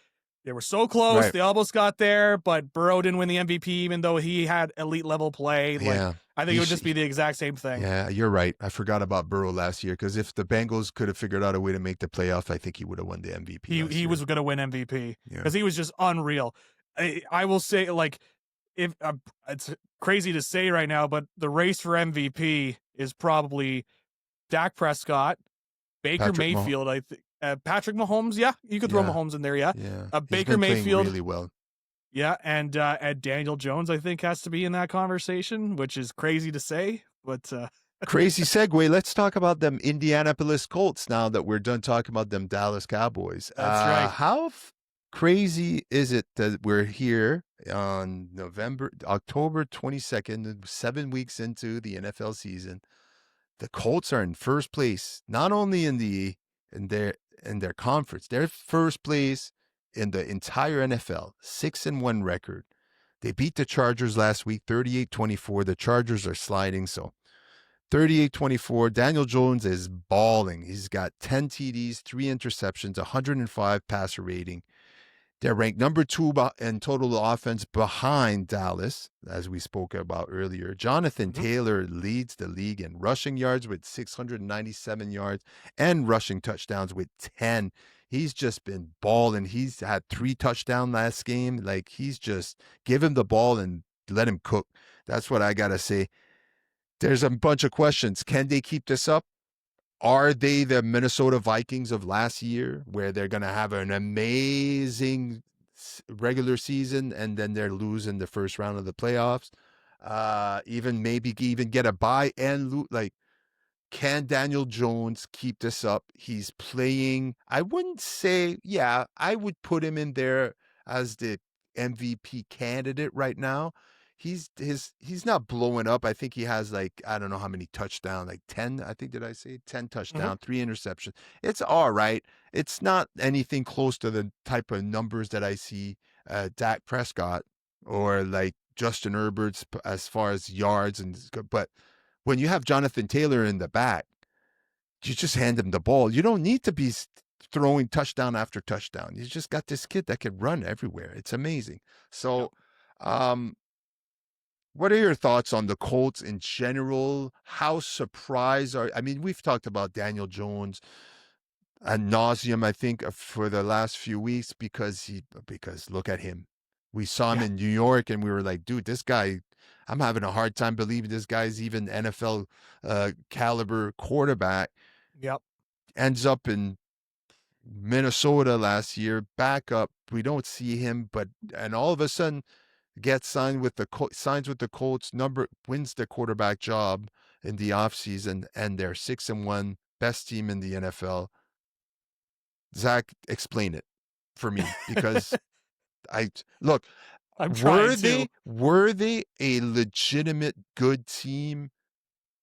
they were so close, Right. they almost got there, but Burrow didn't win the MVP, even though he had elite level play. Like, Yeah. I think it would just be the exact same thing. Yeah, you're right. I forgot about Burrow last year, because if the Bengals could have figured out a way to make the playoff, I think he would have won the MVP. He was going to win MVP Yeah. because he was just unreal. I will say, like, if it's crazy to say right now, but the race for MVP is probably Dak Prescott, Baker Mayfield. I think Patrick Mahomes. Yeah, you could throw Mahomes in there. Yeah, Yeah. Baker Mayfield really well. Yeah, and Daniel Jones, I think, has to be in that conversation, which is crazy to say, but Crazy segue. Let's talk about them Indianapolis Colts now that we're done talking about them Dallas Cowboys. That's right. How crazy is it that we're here on October 22nd, 7 weeks into the NFL season. The Colts are in first place, not only in their in their conference, they're first place in the entire NFL, 6-1 record. They beat the Chargers last week, 38-24. The Chargers are sliding, so 38-24. Daniel Jones is balling. He's got 10 TDs, 3 interceptions, 105 passer rating. They're ranked number 2 in total offense behind Dallas, as we spoke about earlier. Jonathan Mm-hmm. Taylor leads the league in rushing yards with 697 yards and rushing touchdowns with 10. He's just been balling. He's had 3 touchdowns last game. Like, he's just give him the ball and let him cook. That's what I got to say. There's a bunch of questions. Can they keep this up? Are they the Minnesota Vikings of last year, where they're going to have an amazing regular season and then they're losing the first round of the playoffs? Even maybe even get a bye and like, can Daniel Jones keep this up? He's playing. I wouldn't say, yeah, I would put him in there as the MVP candidate right now. He's not blowing up. I think he has, like, I don't know how many touchdowns, like 10. I think, did I say 10 Mm-hmm. touchdowns, 3 interceptions? It's all right. It's not anything close to the type of numbers that I see Dak Prescott or like Justin Herbert's as far as yards but when you have Jonathan Taylor in the back, you just hand him the ball. You don't need to be throwing touchdown after touchdown. You just got this kid that can run everywhere. It's amazing. Yep. So, what are your thoughts on the Colts in general? How surprised are, I mean, we've talked about Daniel Jones ad nauseum, I think, for the last few weeks because look at him. We saw him Yeah. in New York and we were like, dude, this guy, I'm having a hard time believing this guy's even NFL caliber quarterback. Yep. Ends up in Minnesota last year, back up. We don't see him, and all of a sudden gets signs with the Colts, wins the quarterback job in the offseason, and they're 6-1, best team in the NFL. Zach, explain it for me, because I look, I'm trying were to. they a legitimate good team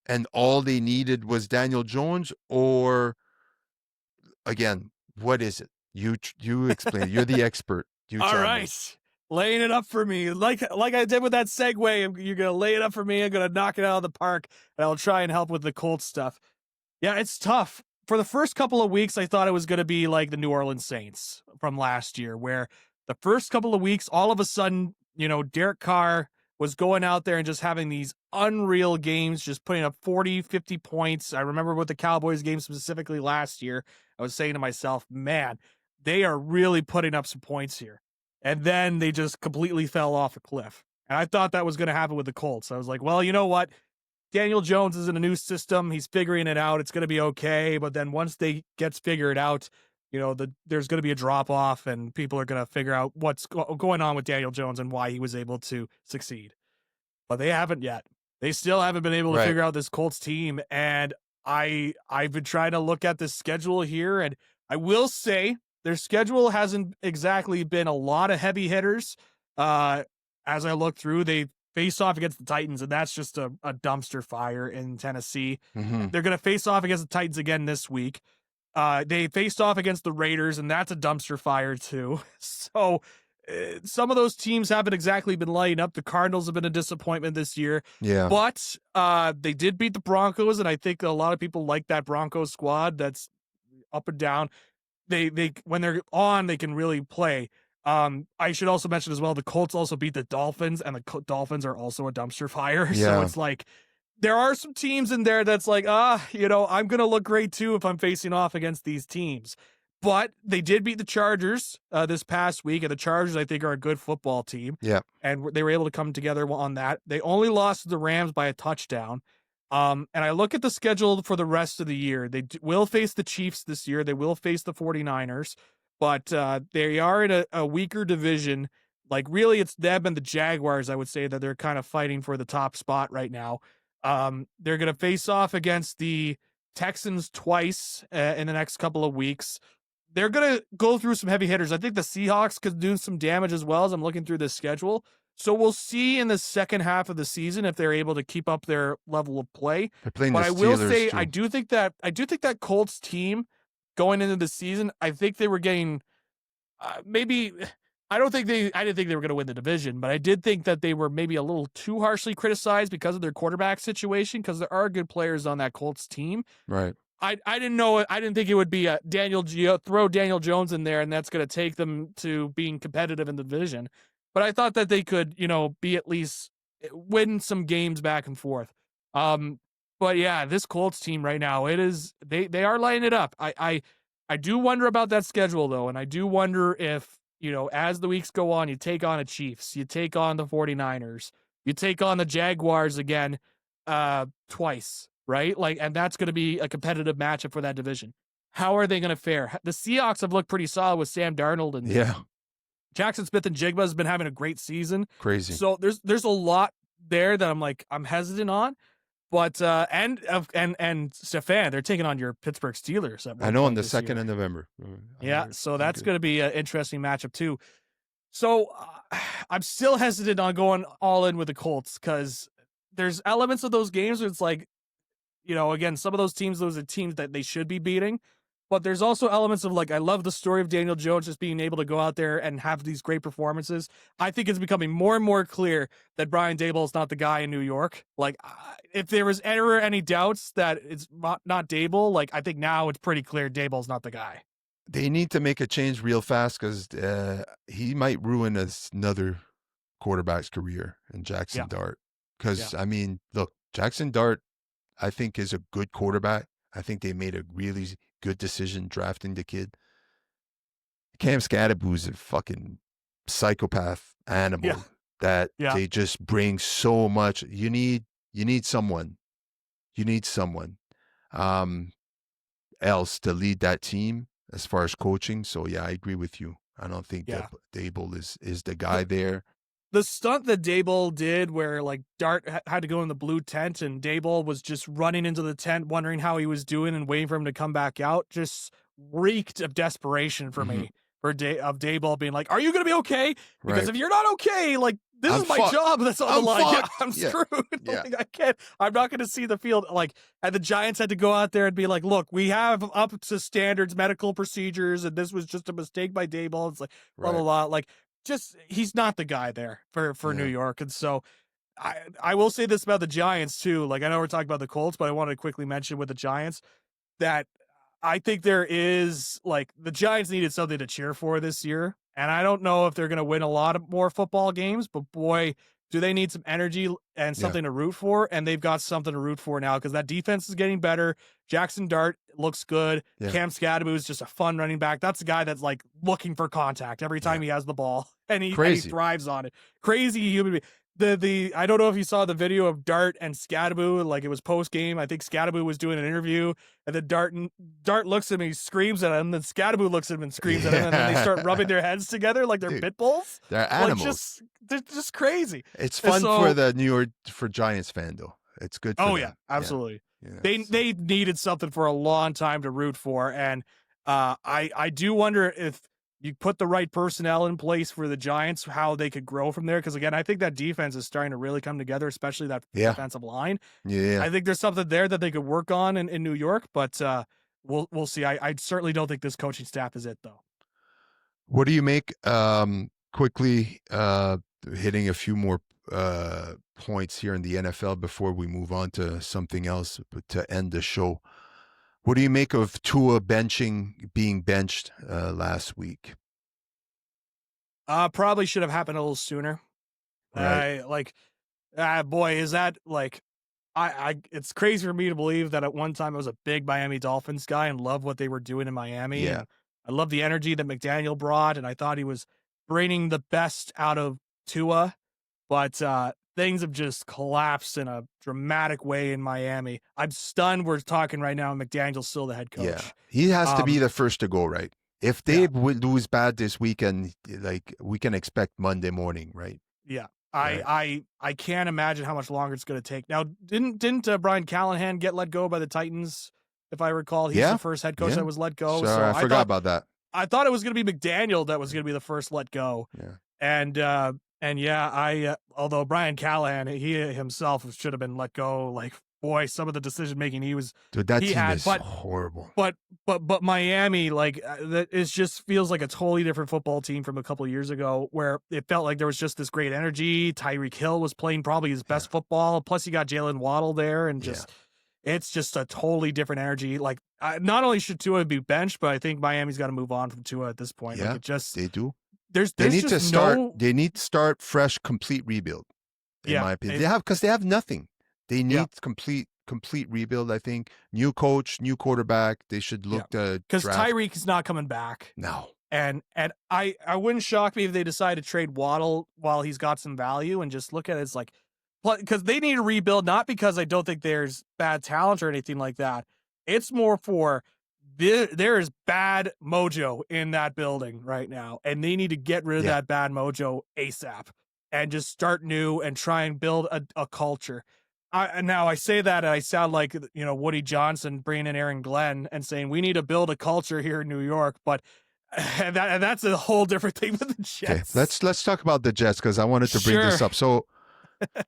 and all they needed was Daniel Jones, or again, what is it? You explain it. You're the expert. You All tell me. right. Laying it up for me. Like I did with that segue. You're gonna lay it up for me. I'm gonna knock it out of the park. And I'll try and help with the Colts stuff. Yeah, it's tough. For the first couple of weeks, I thought it was going to be like the New Orleans Saints from last year, where the first couple of weeks, all of a sudden, Derek Carr was going out there and just having these unreal games, just putting up 40, 50 points. I remember with the Cowboys game specifically last year, I was saying to myself, man, they are really putting up some points here. And then they just completely fell off a cliff. And I thought that was going to happen with the Colts. I was like, well, you know what? Daniel Jones is in a new system. He's figuring it out. It's going to be okay. But then once they gets figured out, there's going to be a drop off and people are going to figure out what's going on with Daniel Jones and why he was able to succeed. But they haven't yet. They still haven't been able to Right. figure out this Colts team. And I've been trying to look at this schedule here, and I will say their schedule hasn't exactly been a lot of heavy hitters. As I look through, they face off against the Titans, and that's just a dumpster fire in Tennessee. Mm-hmm. They're going to face off against the Titans again this week. They faced off against the Raiders, and that's a dumpster fire too. So some of those teams haven't exactly been lighting up. The Cardinals have been a disappointment this year, Yeah. but they did beat the Broncos, and I think a lot of people like that Broncos squad. That's up and down. They when they're on, they can really play. I should also mention as well, the Colts also beat the Dolphins, and the Dolphins are also a dumpster fire. Yeah. So it's like there are some teams in there that's like, I'm going to look great too if I'm facing off against these teams. But they did beat the Chargers this past week, and the Chargers, I think, are a good football team. Yeah. And they were able to come together on that. They only lost to the Rams by a touchdown. And I look at the schedule for the rest of the year. They will face the Chiefs this year. They will face the 49ers, but they are in a weaker division. Like, really, it's them and the Jaguars, I would say, that they're kind of fighting for the top spot right now. They're going to face off against the Texans twice in the next couple of weeks. they're going to go through some heavy hitters. I think the Seahawks could do some damage as well as I'm looking through this schedule. So we'll see in the second half of the season if they're able to keep up their level of play. They're playing But the I will Steelers, say too. I do think that Colts team going into the season, I think they were getting maybe I didn't think they were going to win the division, but I did think that they were maybe a little too harshly criticized because of their quarterback situation, because there are good players on that Colts team. Right. I didn't think it would be a throw Daniel Jones in there and that's going to take them to being competitive in the division. But I thought that they could, be at least win some games back and forth. But yeah, this Colts team right now, they are lighting it up. I do wonder about that schedule though, and I do wonder if, as the weeks go on, you take on the Chiefs, you take on the 49ers, you take on the Jaguars again twice, right? And that's going to be a competitive matchup for that division. How are they going to fare? The Seahawks have looked pretty solid with Sam Darnold, and Jackson Smith and Jigba has been having a great season. Crazy. So there's a lot there that I'm hesitant on. But and Stefan, they're taking on your Pittsburgh Steelers. I know on the 2nd of November. Yeah, so that's going to be an interesting matchup too. So I'm still hesitant on going all in with the Colts because there's elements of those games where it's again, some of those are teams that they should be beating. But there's also elements of I love the story of Daniel Jones just being able to go out there and have these great performances. I think it's becoming more and more clear that Brian Daboll is not the guy in New York. If there was ever any doubts that it's not Daboll, I think now it's pretty clear Daboll's not the guy. They need to make a change real fast because he might ruin another quarterback's career in Jackson Dart. Because, look, Jackson Dart, I think, is a good quarterback. I think they made a really good decision drafting the kid. Cam Scadaboo's a fucking psychopath animal that they just bring so much. You need someone. You need someone else to lead that team as far as coaching. So yeah, I agree with you. I don't think that Daboll is the guy there. The stunt that Daboll did where Dart had to go in the blue tent and Daboll was just running into the tent wondering how he was doing and waiting for him to come back out just reeked of desperation for me of Daboll being are you going to be and if you're not okay, this is my job that's on the line. Yeah, I'm screwed. I can't. I'm not going to see the field. And the Giants had to go out there and be look, we have up to standards medical procedures and this was just a mistake by Daboll. It's blah, blah, blah. Just he's not the guy there for New York. And so I will say this about the Giants too. I know we're talking about the Colts, but I wanted to quickly mention with the Giants that I think there is the Giants needed something to cheer for this year. And I don't know if they're going to win a lot of more football games, but boy, do they need some energy and something to root for. And they've got something to root for now because that defense is getting better. Jackson Dart looks good. Yeah. Cam Scadaboo is just a fun running back. That's a guy that's looking for contact every time he has the ball and he thrives on it. Crazy human being. I don't know if you saw the video of Dart and Scadaboo, it was post game. I think Scadaboo was doing an interview and then Dart looks at him, he screams at him, and then Scadaboo looks at him and screams at him, and then they start rubbing their heads together like they're pit bulls. They're animals. They're just crazy. It's fun for the New York Giants fan though. It's good for them. Yeah, absolutely. Yeah, they needed something for a long time to root for, and I do wonder if you put the right personnel in place for the Giants, how they could grow from there. Because again, I think that defense is starting to really come together, especially that defensive line. Yeah, I think there's something there that they could work on in New York, but we'll see. I certainly don't think this coaching staff is it though. What do you make? Quickly hitting a few more points here in the NFL before we move on to something else to end the show. What do you make of Tua being benched last week? Probably should have happened a little sooner. Right. Boy, is that it's crazy for me to believe that at one time I was a big Miami Dolphins guy and loved what they were doing in Miami. Yeah. I love the energy that McDaniel brought, and I thought he was bringing the best out of Tua, but things have just collapsed in a dramatic way in Miami. I'm stunned we're talking right now and McDaniel's still the head coach. Yeah, he has to be the first to go, right? If they would lose bad this weekend, we can expect Monday morning, right? Yeah. Right. I can't imagine how much longer it's going to take. Now, didn't Brian Callahan get let go by the Titans? If I recall, he's the first head coach that was let go. So I forgot about that. I thought it was going to be McDaniel that was going to be the first let go. Yeah. And yeah, although Brian Callahan, he himself should have been let go. Like, boy, some of the decision making Dude, that he team had, is horrible. but Miami, like, it just feels like a totally different football team from a couple of years ago, where it felt like there was just this great energy. Tyreek Hill was playing probably his best football. Plus, you got Jalen Waddle there, and just it's just a totally different energy. Like, not only should Tua be benched, but I think Miami's got to move on from Tua at this point. Yeah, like, it just they do. there's They need just to start. no They need to start fresh, complete rebuild. In my opinion, they have nothing. They need complete rebuild. I think new coach, new quarterback. They should look to because draft. Tyreek is not coming back. No, And I wouldn't shock me if they decide to trade Waddle while he's got some value and just look at it as like, because they need to rebuild, not because I don't think there's bad talent or anything like that. It's more for there is bad mojo in that building right now, and they need to get rid of that bad mojo ASAP and just start new and try and build a culture. Now I say that and I sound like, Woody Johnson bringing in Aaron Glenn and saying we need to build a culture here in New York, but and that's a whole different thing with the Jets. Okay, let's talk about the Jets because I wanted to bring this up. So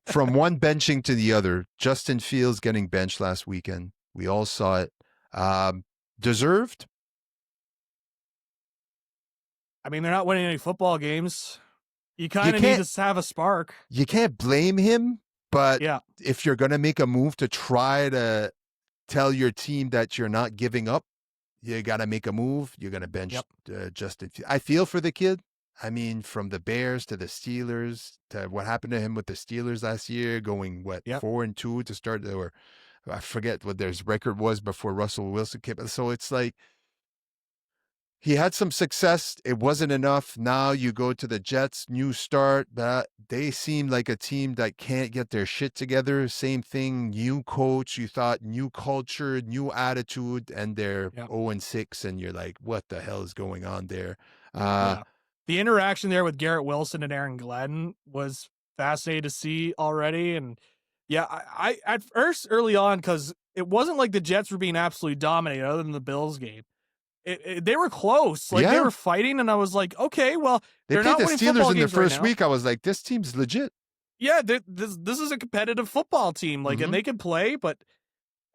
from one benching to the other, Justin Fields getting benched last weekend. We all saw it. Deserved? I mean, they're not winning any football games. You kind of need to have a spark. You can't blame him, but if you're going to make a move to try to tell your team that you're not giving up, you got to make a move. You're going to bench Justin Fields. I feel for the kid. I mean, from the Bears to the Steelers to what happened to him with the Steelers last year, going 4-2 to start, or I forget what their record was before Russell Wilson came. So it's like he had some success. It wasn't enough. Now you go to the Jets, new start. They seem like a team that can't get their shit together. Same thing, new coach. You thought new culture, new attitude, and they're 0-6, and you're like, what the hell is going on there? The interaction there with Garrett Wilson and Aaron Glenn was fascinating to see already. And I at first early on, because it wasn't like the Jets were being absolutely dominated other than the Bills game. They were close. Like they were fighting, and I was like, okay, well, they played the Steelers in the first week. I was like, this team's legit. Yeah, this is a competitive football team. Like, and they can play, but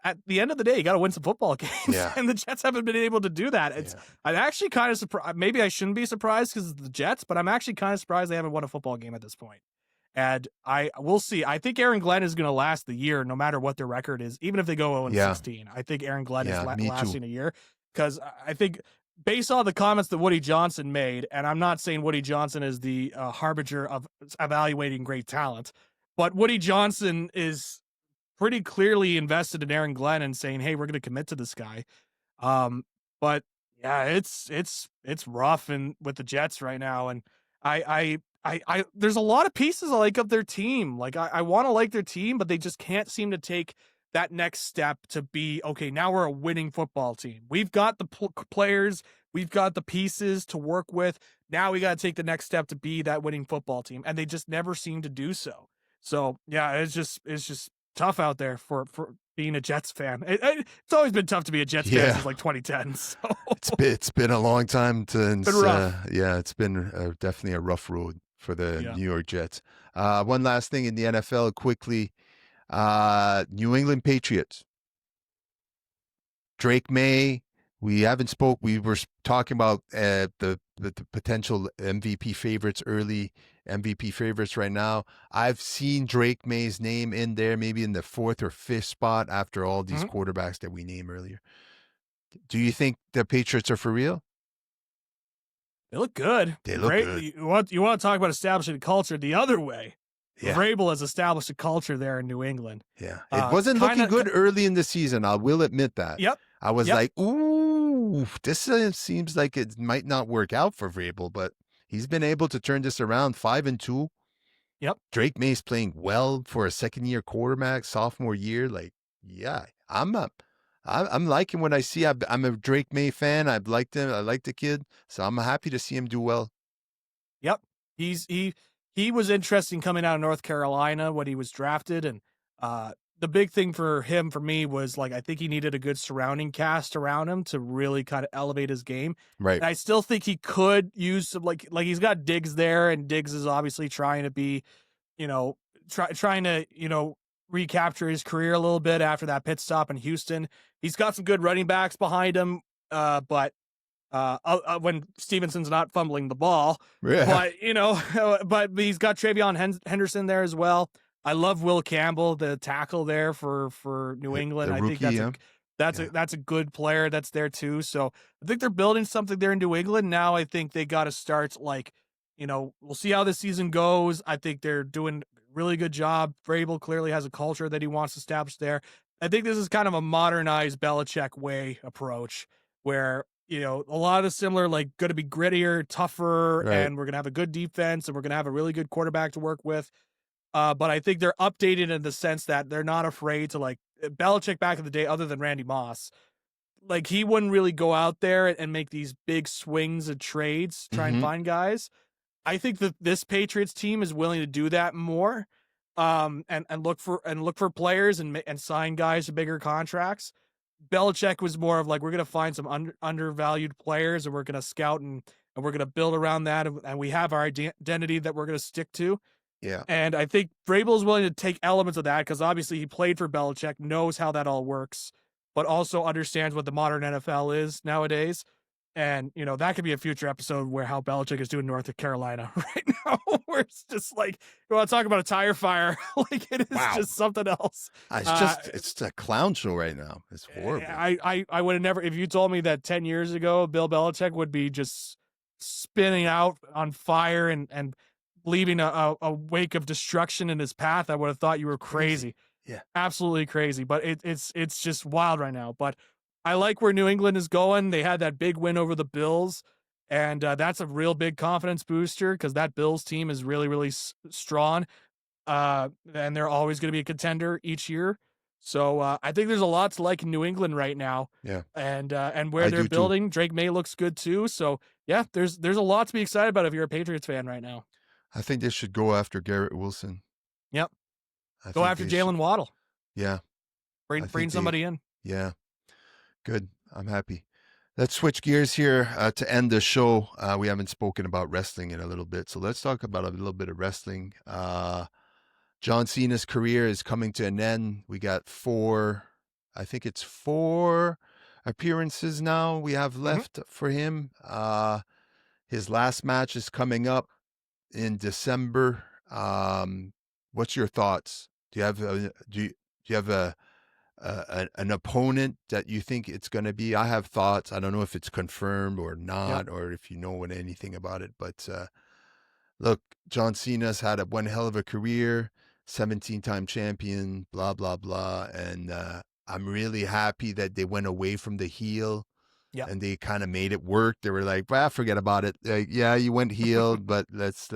at the end of the day, you got to win some football games, and the Jets haven't been able to do that. I'm actually kind of surprised. Maybe I shouldn't be surprised because it's the Jets, but I'm actually kind of surprised they haven't won a football game at this point. And we'll see. I think Aaron Glenn is going to last the year, no matter what their record is, even if they go 0-16. I think Aaron Glenn is lasting a year, because I think based on the comments that Woody Johnson made, and I'm not saying Woody Johnson is the harbinger of evaluating great talent, but Woody Johnson is pretty clearly invested in Aaron Glenn and saying, hey, we're going to commit to this guy. But yeah, it's rough with the Jets right now. And I there's a lot of pieces I like of their team. Like I want to like their team, but they just can't seem to take that next step to be, okay, now we're a winning football team. We've got the players, we've got the pieces to work with. Now we got to take the next step to be that winning football team. And they just never seem to do so. So yeah, it's just tough out there for being a Jets fan. It's always been tough to be a Jets fan since like 2010. So it's been a long time since. It's been definitely a rough road for the New York Jets. One last thing in the NFL quickly. New England Patriots. Drake May. We haven't spoke. We were talking about the potential MVP favorites, early MVP favorites right now. I've seen Drake May's name in there, maybe in the 4th or 5th spot after all these quarterbacks that we named earlier. Do you think the Patriots are for real? They look good. They look good. You want to talk about establishing a culture the other way. Vrabel has established a culture there in New England. Yeah. It wasn't looking good early in the season. I will admit that. I was like, ooh, this seems like it might not work out for Vrabel, but he's been able to turn this around. 5-2. Drake May's playing well for a second-year quarterback, sophomore year. Like, I'm liking what I see. I'm a Drake May fan. I've liked him. I like the kid, so I'm happy to see him do well. He was interesting coming out of North Carolina when he was drafted, and the big thing for him, for me, was like I think he needed a good surrounding cast around him to really kind of elevate his game. Right. And I still think he could use some like he's got Diggs there, and Diggs is obviously trying to be, you know, trying to, recapture his career a little bit after that pit stop in Houston. He's got some good running backs behind him, but when Stevenson's not fumbling the ball. Yeah. But but he's got Travion Henderson there as well. I love Will Campbell, the tackle there for New England. The I think rookie, yeah. that's a good player that's there too. So I think they're building something there in New England. Now I think they got to start, like, we'll see how this season goes. I think they're doing a really good job. Vrabel clearly has a culture that he wants to establish there. I think this is kind of a modernized Belichick way approach where, a lot of similar, like, going to be grittier, tougher, Right. and we're going to have a good defense and we're going to have a really good quarterback to work with. But I think they're updated in the sense that they're not afraid to, like, Belichick back in the day, other than Randy Moss, like, he wouldn't really go out there and make these big swings and trades, try and Mm-hmm. find guys. I think that this Patriots team is willing to do that more, and look for players and sign guys to bigger contracts. Belichick was more of like, we're going to find some undervalued players, and we're going to scout, and we're going to build around that, and we have our identity that we're going to stick to. Yeah. And I think Vrabel is willing to take elements of that because obviously he played for Belichick, knows how that all works, but also understands what the modern NFL is nowadays. And, that could be a future episode where how Belichick is doing North Carolina right now, where it's just like, you want to talk about a tire fire. Like, it is Wow. just something else. It's a clown show right now. It's horrible. I would have never, if you told me that 10 years ago, Bill Belichick would be just spinning out on fire and leaving a wake of destruction in his path, I would have thought you were crazy. Yeah. Absolutely crazy. But it's just wild right now. But I like where New England is going. They had that big win over the Bills, and that's a real big confidence booster because that Bills team is really, really strong. And they're always going to be a contender each year. So I think there's a lot to like in New England right now. Yeah. And where I they're do too. building, Drake May looks good too. So yeah, there's a lot to be excited about if you're a Patriots fan right now. I think they should go after Garrett Wilson. Yep. I Go think after they Jalen should. Waddle. Yeah. Bring somebody in. Yeah. Good. I'm happy. Let's switch gears here to end the show. We haven't spoken about wrestling in a little bit, so let's talk about a little bit of wrestling. John Cena's career is coming to an end. We got four appearances now we have left for him. His last match is coming up in December. What's your thoughts? Do you have an opponent that you think it's going to be? I have thoughts. I don't know if it's confirmed or not, or if you know anything about it. But look, John Cena's had one hell of a career, 17-time champion, blah blah blah, and I'm really happy that they went away from the heel. Yeah. And they kind of made it work. They were like, well, forget about it. Yeah, you went heel, but let's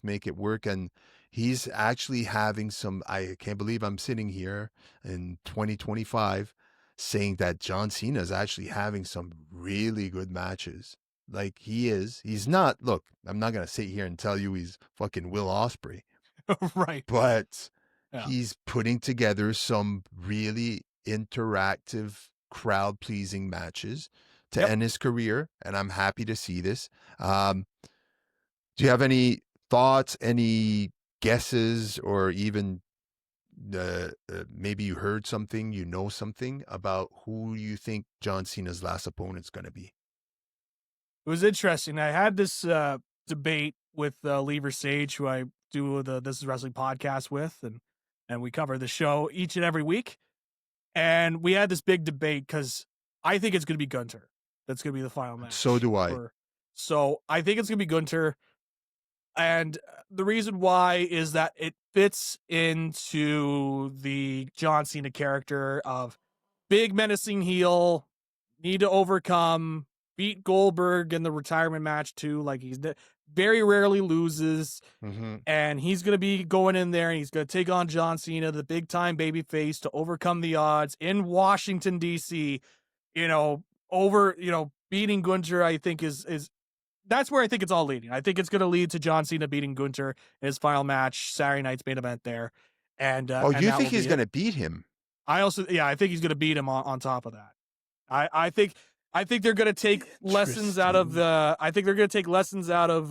make it work. And he's actually having some, I can't believe I'm sitting here in 2025 saying that John Cena is actually having some really good matches. Like he's not, look, I'm not going to sit here and tell you he's fucking Will Ospreay. Right. But he's putting together some really interactive, crowd-pleasing matches to end his career, and I'm happy to see this. Do you have any thoughts, any guesses, or even maybe you heard something, you know something about who you think John Cena's last opponent's going to be? It was interesting. I had this debate with Lever Sage, who I do the This Is Wrestling podcast with, and we cover the show each and every week. And we had this big debate because I think it's going to be Gunter. That's going to be the final match. So do I. So I think it's going to be Gunter. And the reason why is that it fits into the John Cena character of big menacing heel, need to overcome, beat Goldberg in the retirement match too. Like, he's very rarely loses. Mm-hmm. And he's going to be going in there and he's going to take on John Cena, the big time baby face, to overcome the odds in Washington, D.C. Beating Gunter, I think is that's where I think it's all leading. I think it's going to lead to John Cena beating Gunter in his final match, Saturday night's main event there. Oh, and you that think will he's be going it. to beat him? I also, yeah, I think he's going to beat him on top of that. I think they're going to take lessons out of Interesting. the. I think they're going to take lessons out of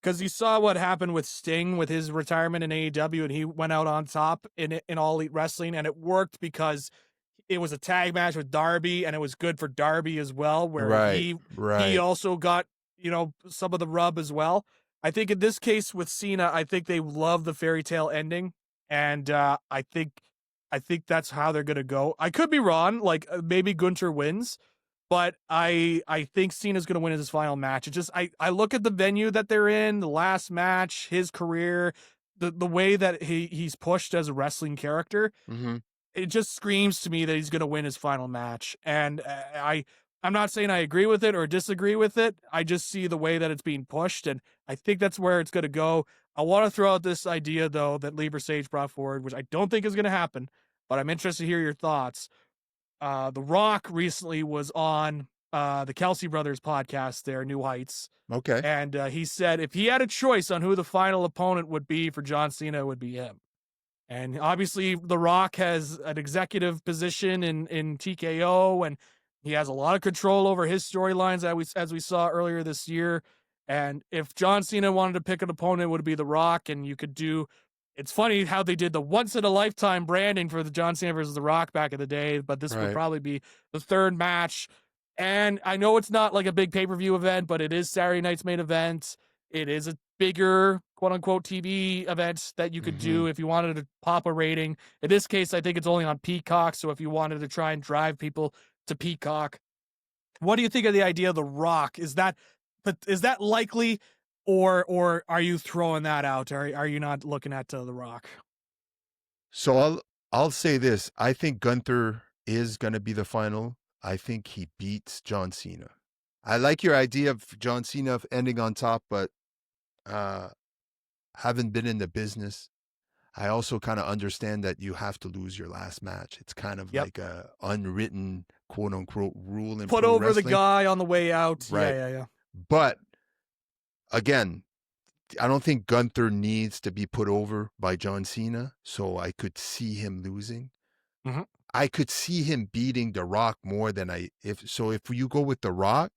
because you saw what happened with Sting with his retirement in AEW, and he went out on top in All Elite Wrestling, and it worked because it was a tag match with Darby, and it was good for Darby as well, where Right, he right. also got some of the rub as well. I think in this case with Cena, I think they love the fairy tale ending, and I think that's how they're gonna go. I could be wrong, like maybe Gunter wins, but I think Cena's gonna win his final match. It just I look at the venue that they're in, the last match, his career, the way that he's pushed as a wrestling character, Hmm. it just screams to me that he's going to win his final match. And I'm not saying I agree with it or disagree with it. I just see the way that it's being pushed, and I think that's where it's going to go. I want to throw out this idea though that Lieber Sage brought forward, which I don't think is going to happen, but I'm interested to hear your thoughts. The Rock recently was on the Kelsey Brothers podcast, their New Heights, Okay. and he said if he had a choice on who the final opponent would be for John Cena, it would be him. And obviously, The Rock has an executive position in TKO, and he has a lot of control over his storylines, as we saw earlier this year. And if John Cena wanted to pick an opponent, it would be The Rock. And you could do. It's funny how they did the once in a lifetime branding for the John Cena versus The Rock back in the day, but this would Right. probably be the third match. And I know it's not like a big pay per view event, but it is Saturday night's main event. It is a bigger quote unquote TV event that you could Hmm. do if you wanted to pop a rating. In this case, I think it's only on Peacock. So if you wanted to try and drive people to Peacock, what do you think of the idea of The Rock? Is that likely, or are you throwing that out? Are you not looking at The Rock? So I'll say this. I think Gunther is going to be the final. I think he beats John Cena. I like your idea of John Cena ending on top, but uh haven't been in the business. I also kind of understand that you have to lose your last match. It's kind of Yep. like a unwritten quote unquote rule in Put pro over the wrestling. guy on the way out. Right. Yeah. But again, I don't think Gunther needs to be put over by John Cena, so I could see him losing. Hmm. I could see him beating The Rock more than if you go with The Rock,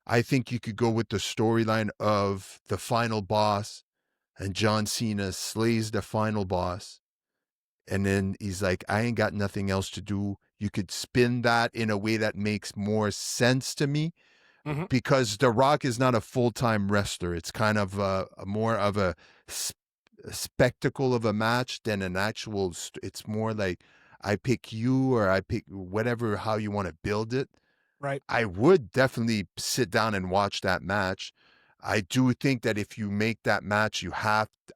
I think you could go with the storyline of the final boss and John Cena slays the final boss. And then he's like, I ain't got nothing else to do. You could spin that in a way that makes more sense to me Hmm. because The Rock is not a full time wrestler. It's kind of a more of a spectacle of a match than an actual. It's more like I pick you or I pick whatever, how you want to build it. Right. I would definitely sit down and watch that match. I do think that if you make that match,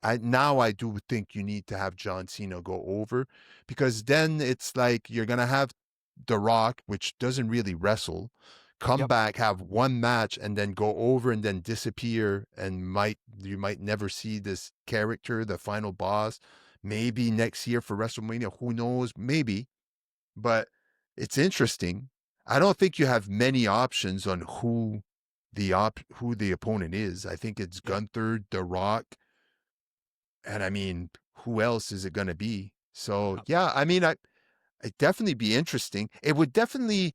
I do think you need to have John Cena go over because then it's like you're gonna have The Rock, which doesn't really wrestle, come Yep. back, have one match, and then go over and then disappear, and you might never see this character, the final boss. Maybe next year for WrestleMania, who knows? Maybe, but it's interesting. I don't think you have many options on who the opponent is. I think it's Yep. Gunther, The Rock, and I mean, who else is it going to be? So yeah, I mean, it definitely be interesting. It would definitely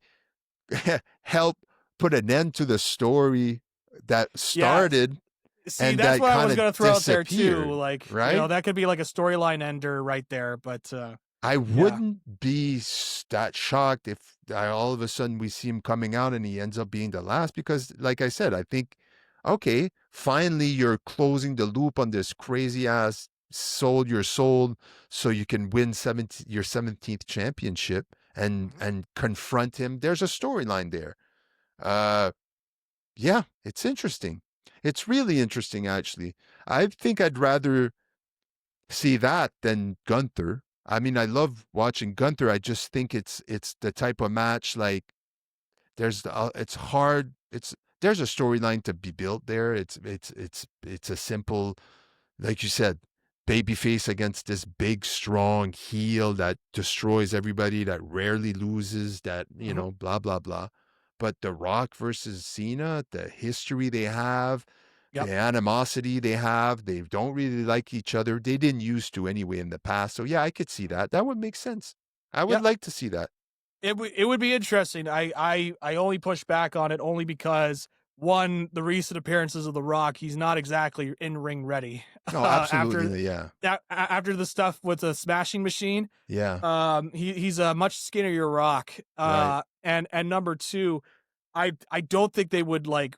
help put an end to the story that Yeah. started See, and that's that what I kind was of gonna throw out there too. disappeared, Like, right? that could be like a storyline ender right there. But I yeah. wouldn't be that shocked if all of a sudden we see him coming out and he ends up being the last because, like I said, I think, okay, finally you're closing the loop on this crazy ass sold your soul so you can win your 17th championship Mhm. and confront him. There's a storyline there. Uh, yeah, it's interesting. It's really interesting, actually. I think I'd rather see that than Gunther. I mean, I love watching Gunther. I just think it's the type of match like it's hard. There's a storyline to be built there. It's a simple, like you said, babyface against this big strong heel that destroys everybody, that rarely loses, that Mhm. blah blah blah. But The Rock versus Cena, the history they have, Yep. the animosity they have. They don't really like each other. They didn't used to anyway in the past. So yeah, I could see that. That would make sense. I would Yep. like to see that. It would be interesting. I only push back on it only because one, the recent appearances of The Rock, he's not exactly in ring ready. No, After absolutely. Yeah. after the stuff with the smashing machine, Yeah. he's a much skinnier Rock. Right. And number two, I don't think they would like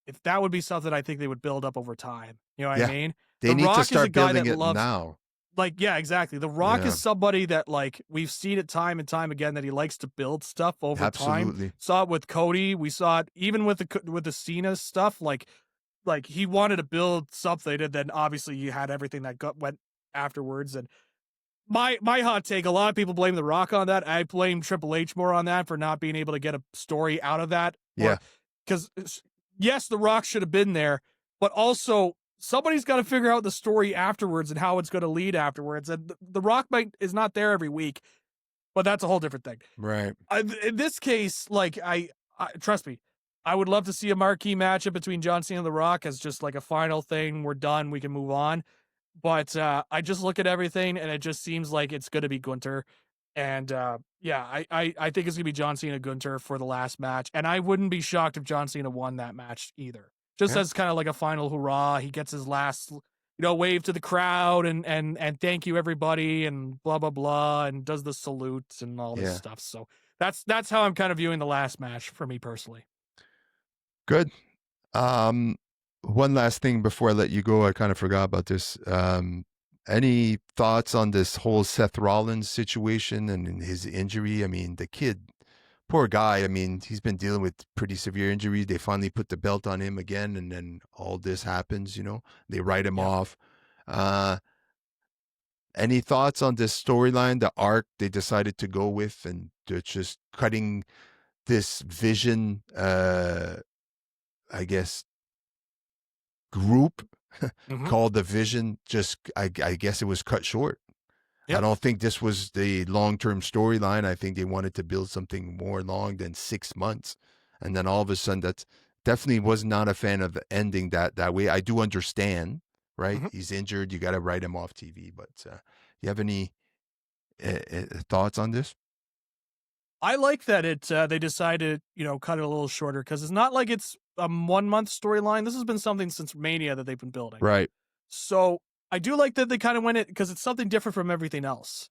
if that would be something I think they would build up over time. You know what I Yeah. mean? They The need to Rock is a start guy building that it loves now. like, yeah, exactly. The Rock Yeah. is somebody that like we've seen it time and time again that he likes to build stuff over time. Absolutely. Saw it with Cody. We saw it even with the Cena stuff. Like he wanted to build something, and then obviously you had everything that went afterwards. And my hot take: a lot of people blame The Rock on that. I blame Triple H more on that for not being able to get a story out of that. Yeah. Because yes, The Rock should have been there, but also somebody's got to figure out the story afterwards and how it's going to lead afterwards. And the Rock is not there every week, but that's a whole different thing. Right. In this case, like I trust me, I would love to see a marquee matchup between John Cena and The Rock as just like a final thing. We're done. We can move on. But I just look at everything and it just seems like it's going to be Gunter. And yeah, I think it's going to be John Cena Gunter for the last match. And I wouldn't be shocked if John Cena won that match either. Just Yeah. as kind of like a final hurrah. He gets his last, wave to the crowd and thank you everybody and blah blah blah and does the salutes and all this Yeah. stuff. So that's how I'm kind of viewing the last match for me personally. Good. Um, One last thing before I let you go, I kind of forgot about this. Any thoughts on this whole Seth Rollins situation and his injury? I mean, the kid, poor guy. I mean, he's been dealing with pretty severe injuries. They finally put the belt on him again, and then all this happens. They write him Yep. off. Any thoughts on this storyline, the arc they decided to go with, and they're just cutting this vision? I guess group Mm-hmm. called the Vision. Just I guess it was cut short. I Yep. don't think this was the long-term storyline. I think they wanted to build something more long than 6 months, and then all of a sudden, that's definitely was not a fan of the ending that way. I do understand, right? Mm-hmm. He's injured. You got to write him off TV. But you have any thoughts on this? I like that they decided, cut it a little shorter because it's not like it's a 1 month storyline. This has been something since Mania that they've been building. Right. So I do like that they kind of went it because it's something different from everything else.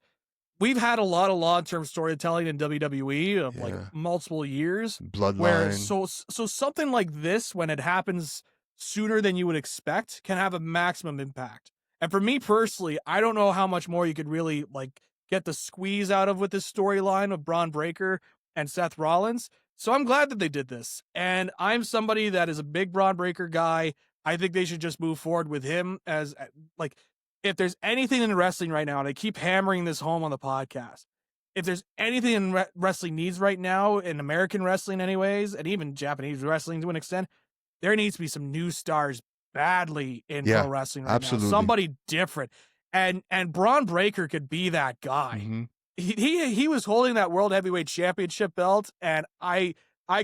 We've had a lot of long-term storytelling in WWE of like Yeah. multiple years where Bloodline. so something like this when it happens sooner than you would expect can have a maximum impact. And for me personally, I don't know how much more you could really like get the squeeze out of with this storyline of Braun Breaker and Seth Rollins. So I'm glad that they did this. And I'm somebody that is a big Braun Breaker guy. I think they should just move forward with him as like if there's anything in wrestling right now, and I keep hammering this home on the podcast, if there's anything in wrestling needs right now, in American wrestling, anyways, and even Japanese wrestling to an extent, there needs to be some new stars badly in Yeah, pro wrestling right now. absolutely. Somebody different, and Braun Breaker could be that guy. Mm-hmm. He was holding that World Heavyweight Championship belt, and I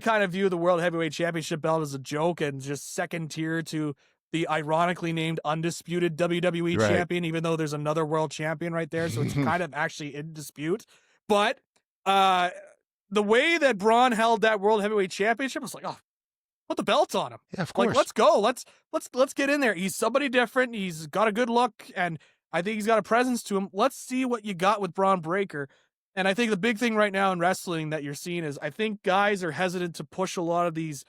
kind of view the World Heavyweight Championship belt as a joke and just second tier to the ironically named undisputed WWE Right. champion, even though there's another world champion right there, so it's kind of actually in dispute. But the way that Braun held that World Heavyweight Championship was like, oh, put the belt on him. Yeah, of Like, course. let's go. Let's get in there. He's somebody different. He's got a good look, and I think he's got a presence to him. Let's see what you got with Braun Breaker. And I think the big thing right now in wrestling that you're seeing is I think guys are hesitant to push a lot of these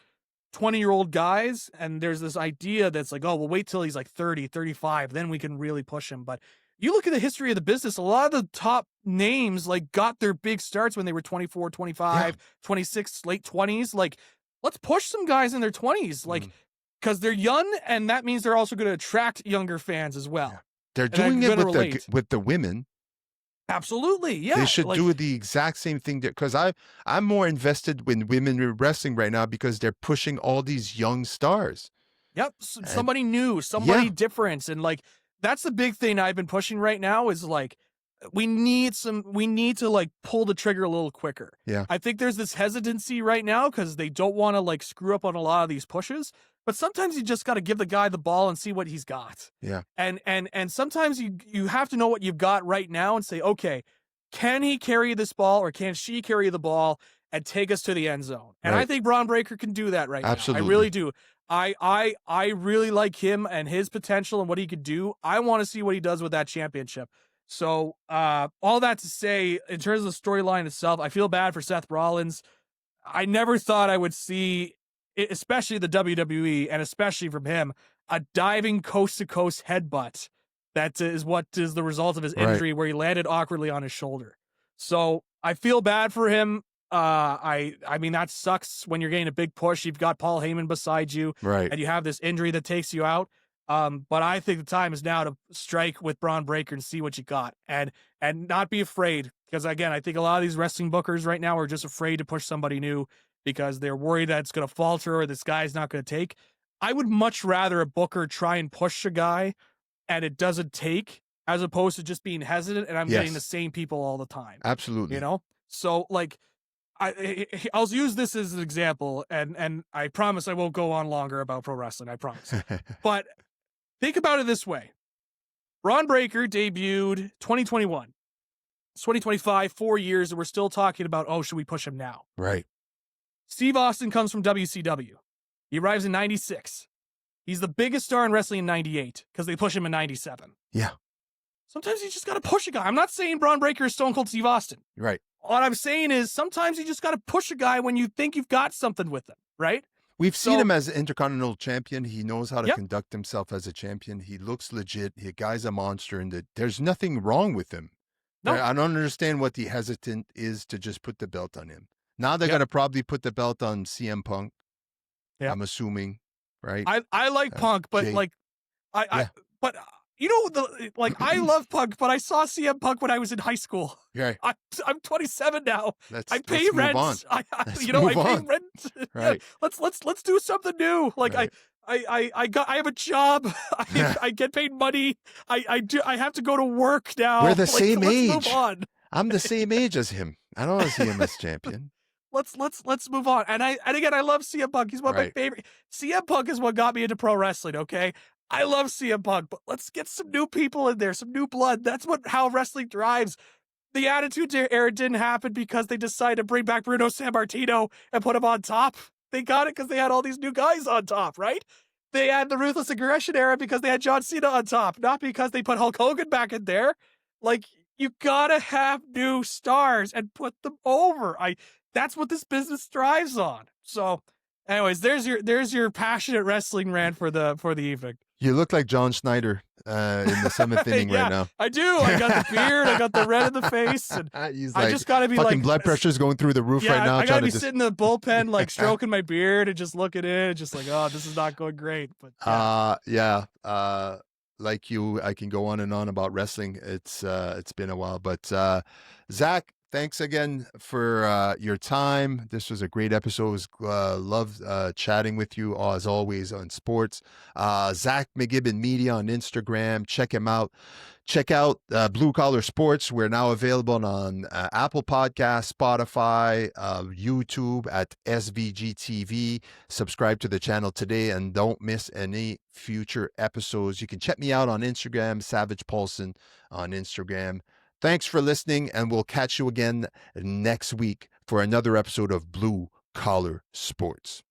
20-year-old guys. And there's this idea that's like, oh, we'll wait till he's like 30, 35, then we can really push him. But you look at the history of the business, a lot of the top names like got their big starts when they were 24, 25, 26, late 20s. Like, let's push some guys in their 20s, like, because they're young, and that means they're also going to attract younger fans as well. Yeah. They're doing it relate. with the women. Absolutely, yeah. They should do the exact same thing because I'm more invested in women in wrestling right now because they're pushing all these young stars. Yep, somebody new, somebody different, and like that's the big thing I've been pushing right now is like we need to like pull the trigger a little quicker. Yeah. I think there's this hesitancy right now because they don't want to like screw up on a lot of these pushes. But sometimes you just got to give the guy the ball and see what he's got. Yeah. And sometimes you have to know what you've got right now and say, okay, can he carry this ball or can she carry the ball and take us to the end zone? And I Right. think Braun Breaker can do that right Absolutely. now. I really do. I really like him and his potential and what he could do. I want to see what he does with that championship. So all that to say, in terms of the storyline itself, I feel bad for Seth Rollins. I never thought I would see, especially the WWE and especially from him, a diving coast-to-coast headbutt. That is what is the result of his injury, where he landed awkwardly on his shoulder. So I feel bad for him. I mean, that sucks when you're getting a big push. You've got Paul Heyman beside you, Right. and you have this injury that takes you out. But I think the time is now to strike with Braun Breaker and see what you got, and not be afraid. Because again, I think a lot of these wrestling bookers right now are just afraid to push somebody new because they're worried that it's going to falter or this guy's not going to take. I would much rather a booker try and push a guy and it doesn't take, as opposed to just being hesitant and I'm getting the same people all the time. Absolutely. You know? So like, I'll use this as an example, and I promise I won't go on longer about pro wrestling. I promise. But think about it this way. Braun Breaker debuted 2021. It's 2025, 4 years, and we're still talking about, oh, should we push him now? Right. Steve Austin comes from WCW. He arrives in 96. He's the biggest star in wrestling in 98 because they push him in 97. Yeah. Sometimes you just got to push a guy. I'm not saying Braun Breaker is Stone Cold Steve Austin. Right. What I'm saying is sometimes you just got to push a guy when you think you've got something with him, right? We've seen him as an Intercontinental Champion. He knows how to Yep. conduct himself as a champion. He looks legit. The guy's a monster, and there's nothing wrong with him. No. I don't understand what the hesitant is to just put the belt on him. Now they're Yep. going to probably put the belt on CM Punk. Yep. I'm assuming, right? I like Punk, but Jay. like but you know, I love Punk, but I saw CM Punk when I was in high school. Right. I'm 27 now. I pay let's move rent. on. I Let's pay move on. rent. Right. Let's do something new. Like Right. I have a job. I get paid money. I have to go to work now. We're the same let's age. Move on. I'm the same age as him. I don't want to see him as champion. Let's move on. And again, I love CM Punk. He's one of my favorite. CM Punk is what got me into pro wrestling. Okay, I love CM Punk, but let's get some new people in there, some new blood. That's how wrestling thrives. The Attitude Era didn't happen because they decided to bring back Bruno Sammartino and put him on top. They got it because they had all these new guys on top, right? They had the Ruthless Aggression Era because they had John Cena on top, not because they put Hulk Hogan back in there. Like, you gotta have new stars and put them over. That's what this business thrives on. So, anyways, there's your passionate wrestling rant for the evening. You look like John Schneider in the seventh inning right now. I do. I got the beard. I got the red in the face. And He's I just got to be fucking like, blood pressure's going through the roof right now. I got to be sitting in the bullpen, like stroking my beard and just looking in, just like, oh, this is not going great. But like you, I can go on and on about wrestling. It's been a while, but Zach, thanks again for your time. This was a great episode. Loved chatting with you as always on sports. Zach McGibbon Media on Instagram. Check him out. Check out Blue Collar Sports. We're now available on Apple Podcasts, Spotify, YouTube at SVG TV. Subscribe to the channel today and don't miss any future episodes. You can check me out on Instagram, Savage Paulson on Instagram. Thanks for listening, and we'll catch you again next week for another episode of Blue Collar Sports.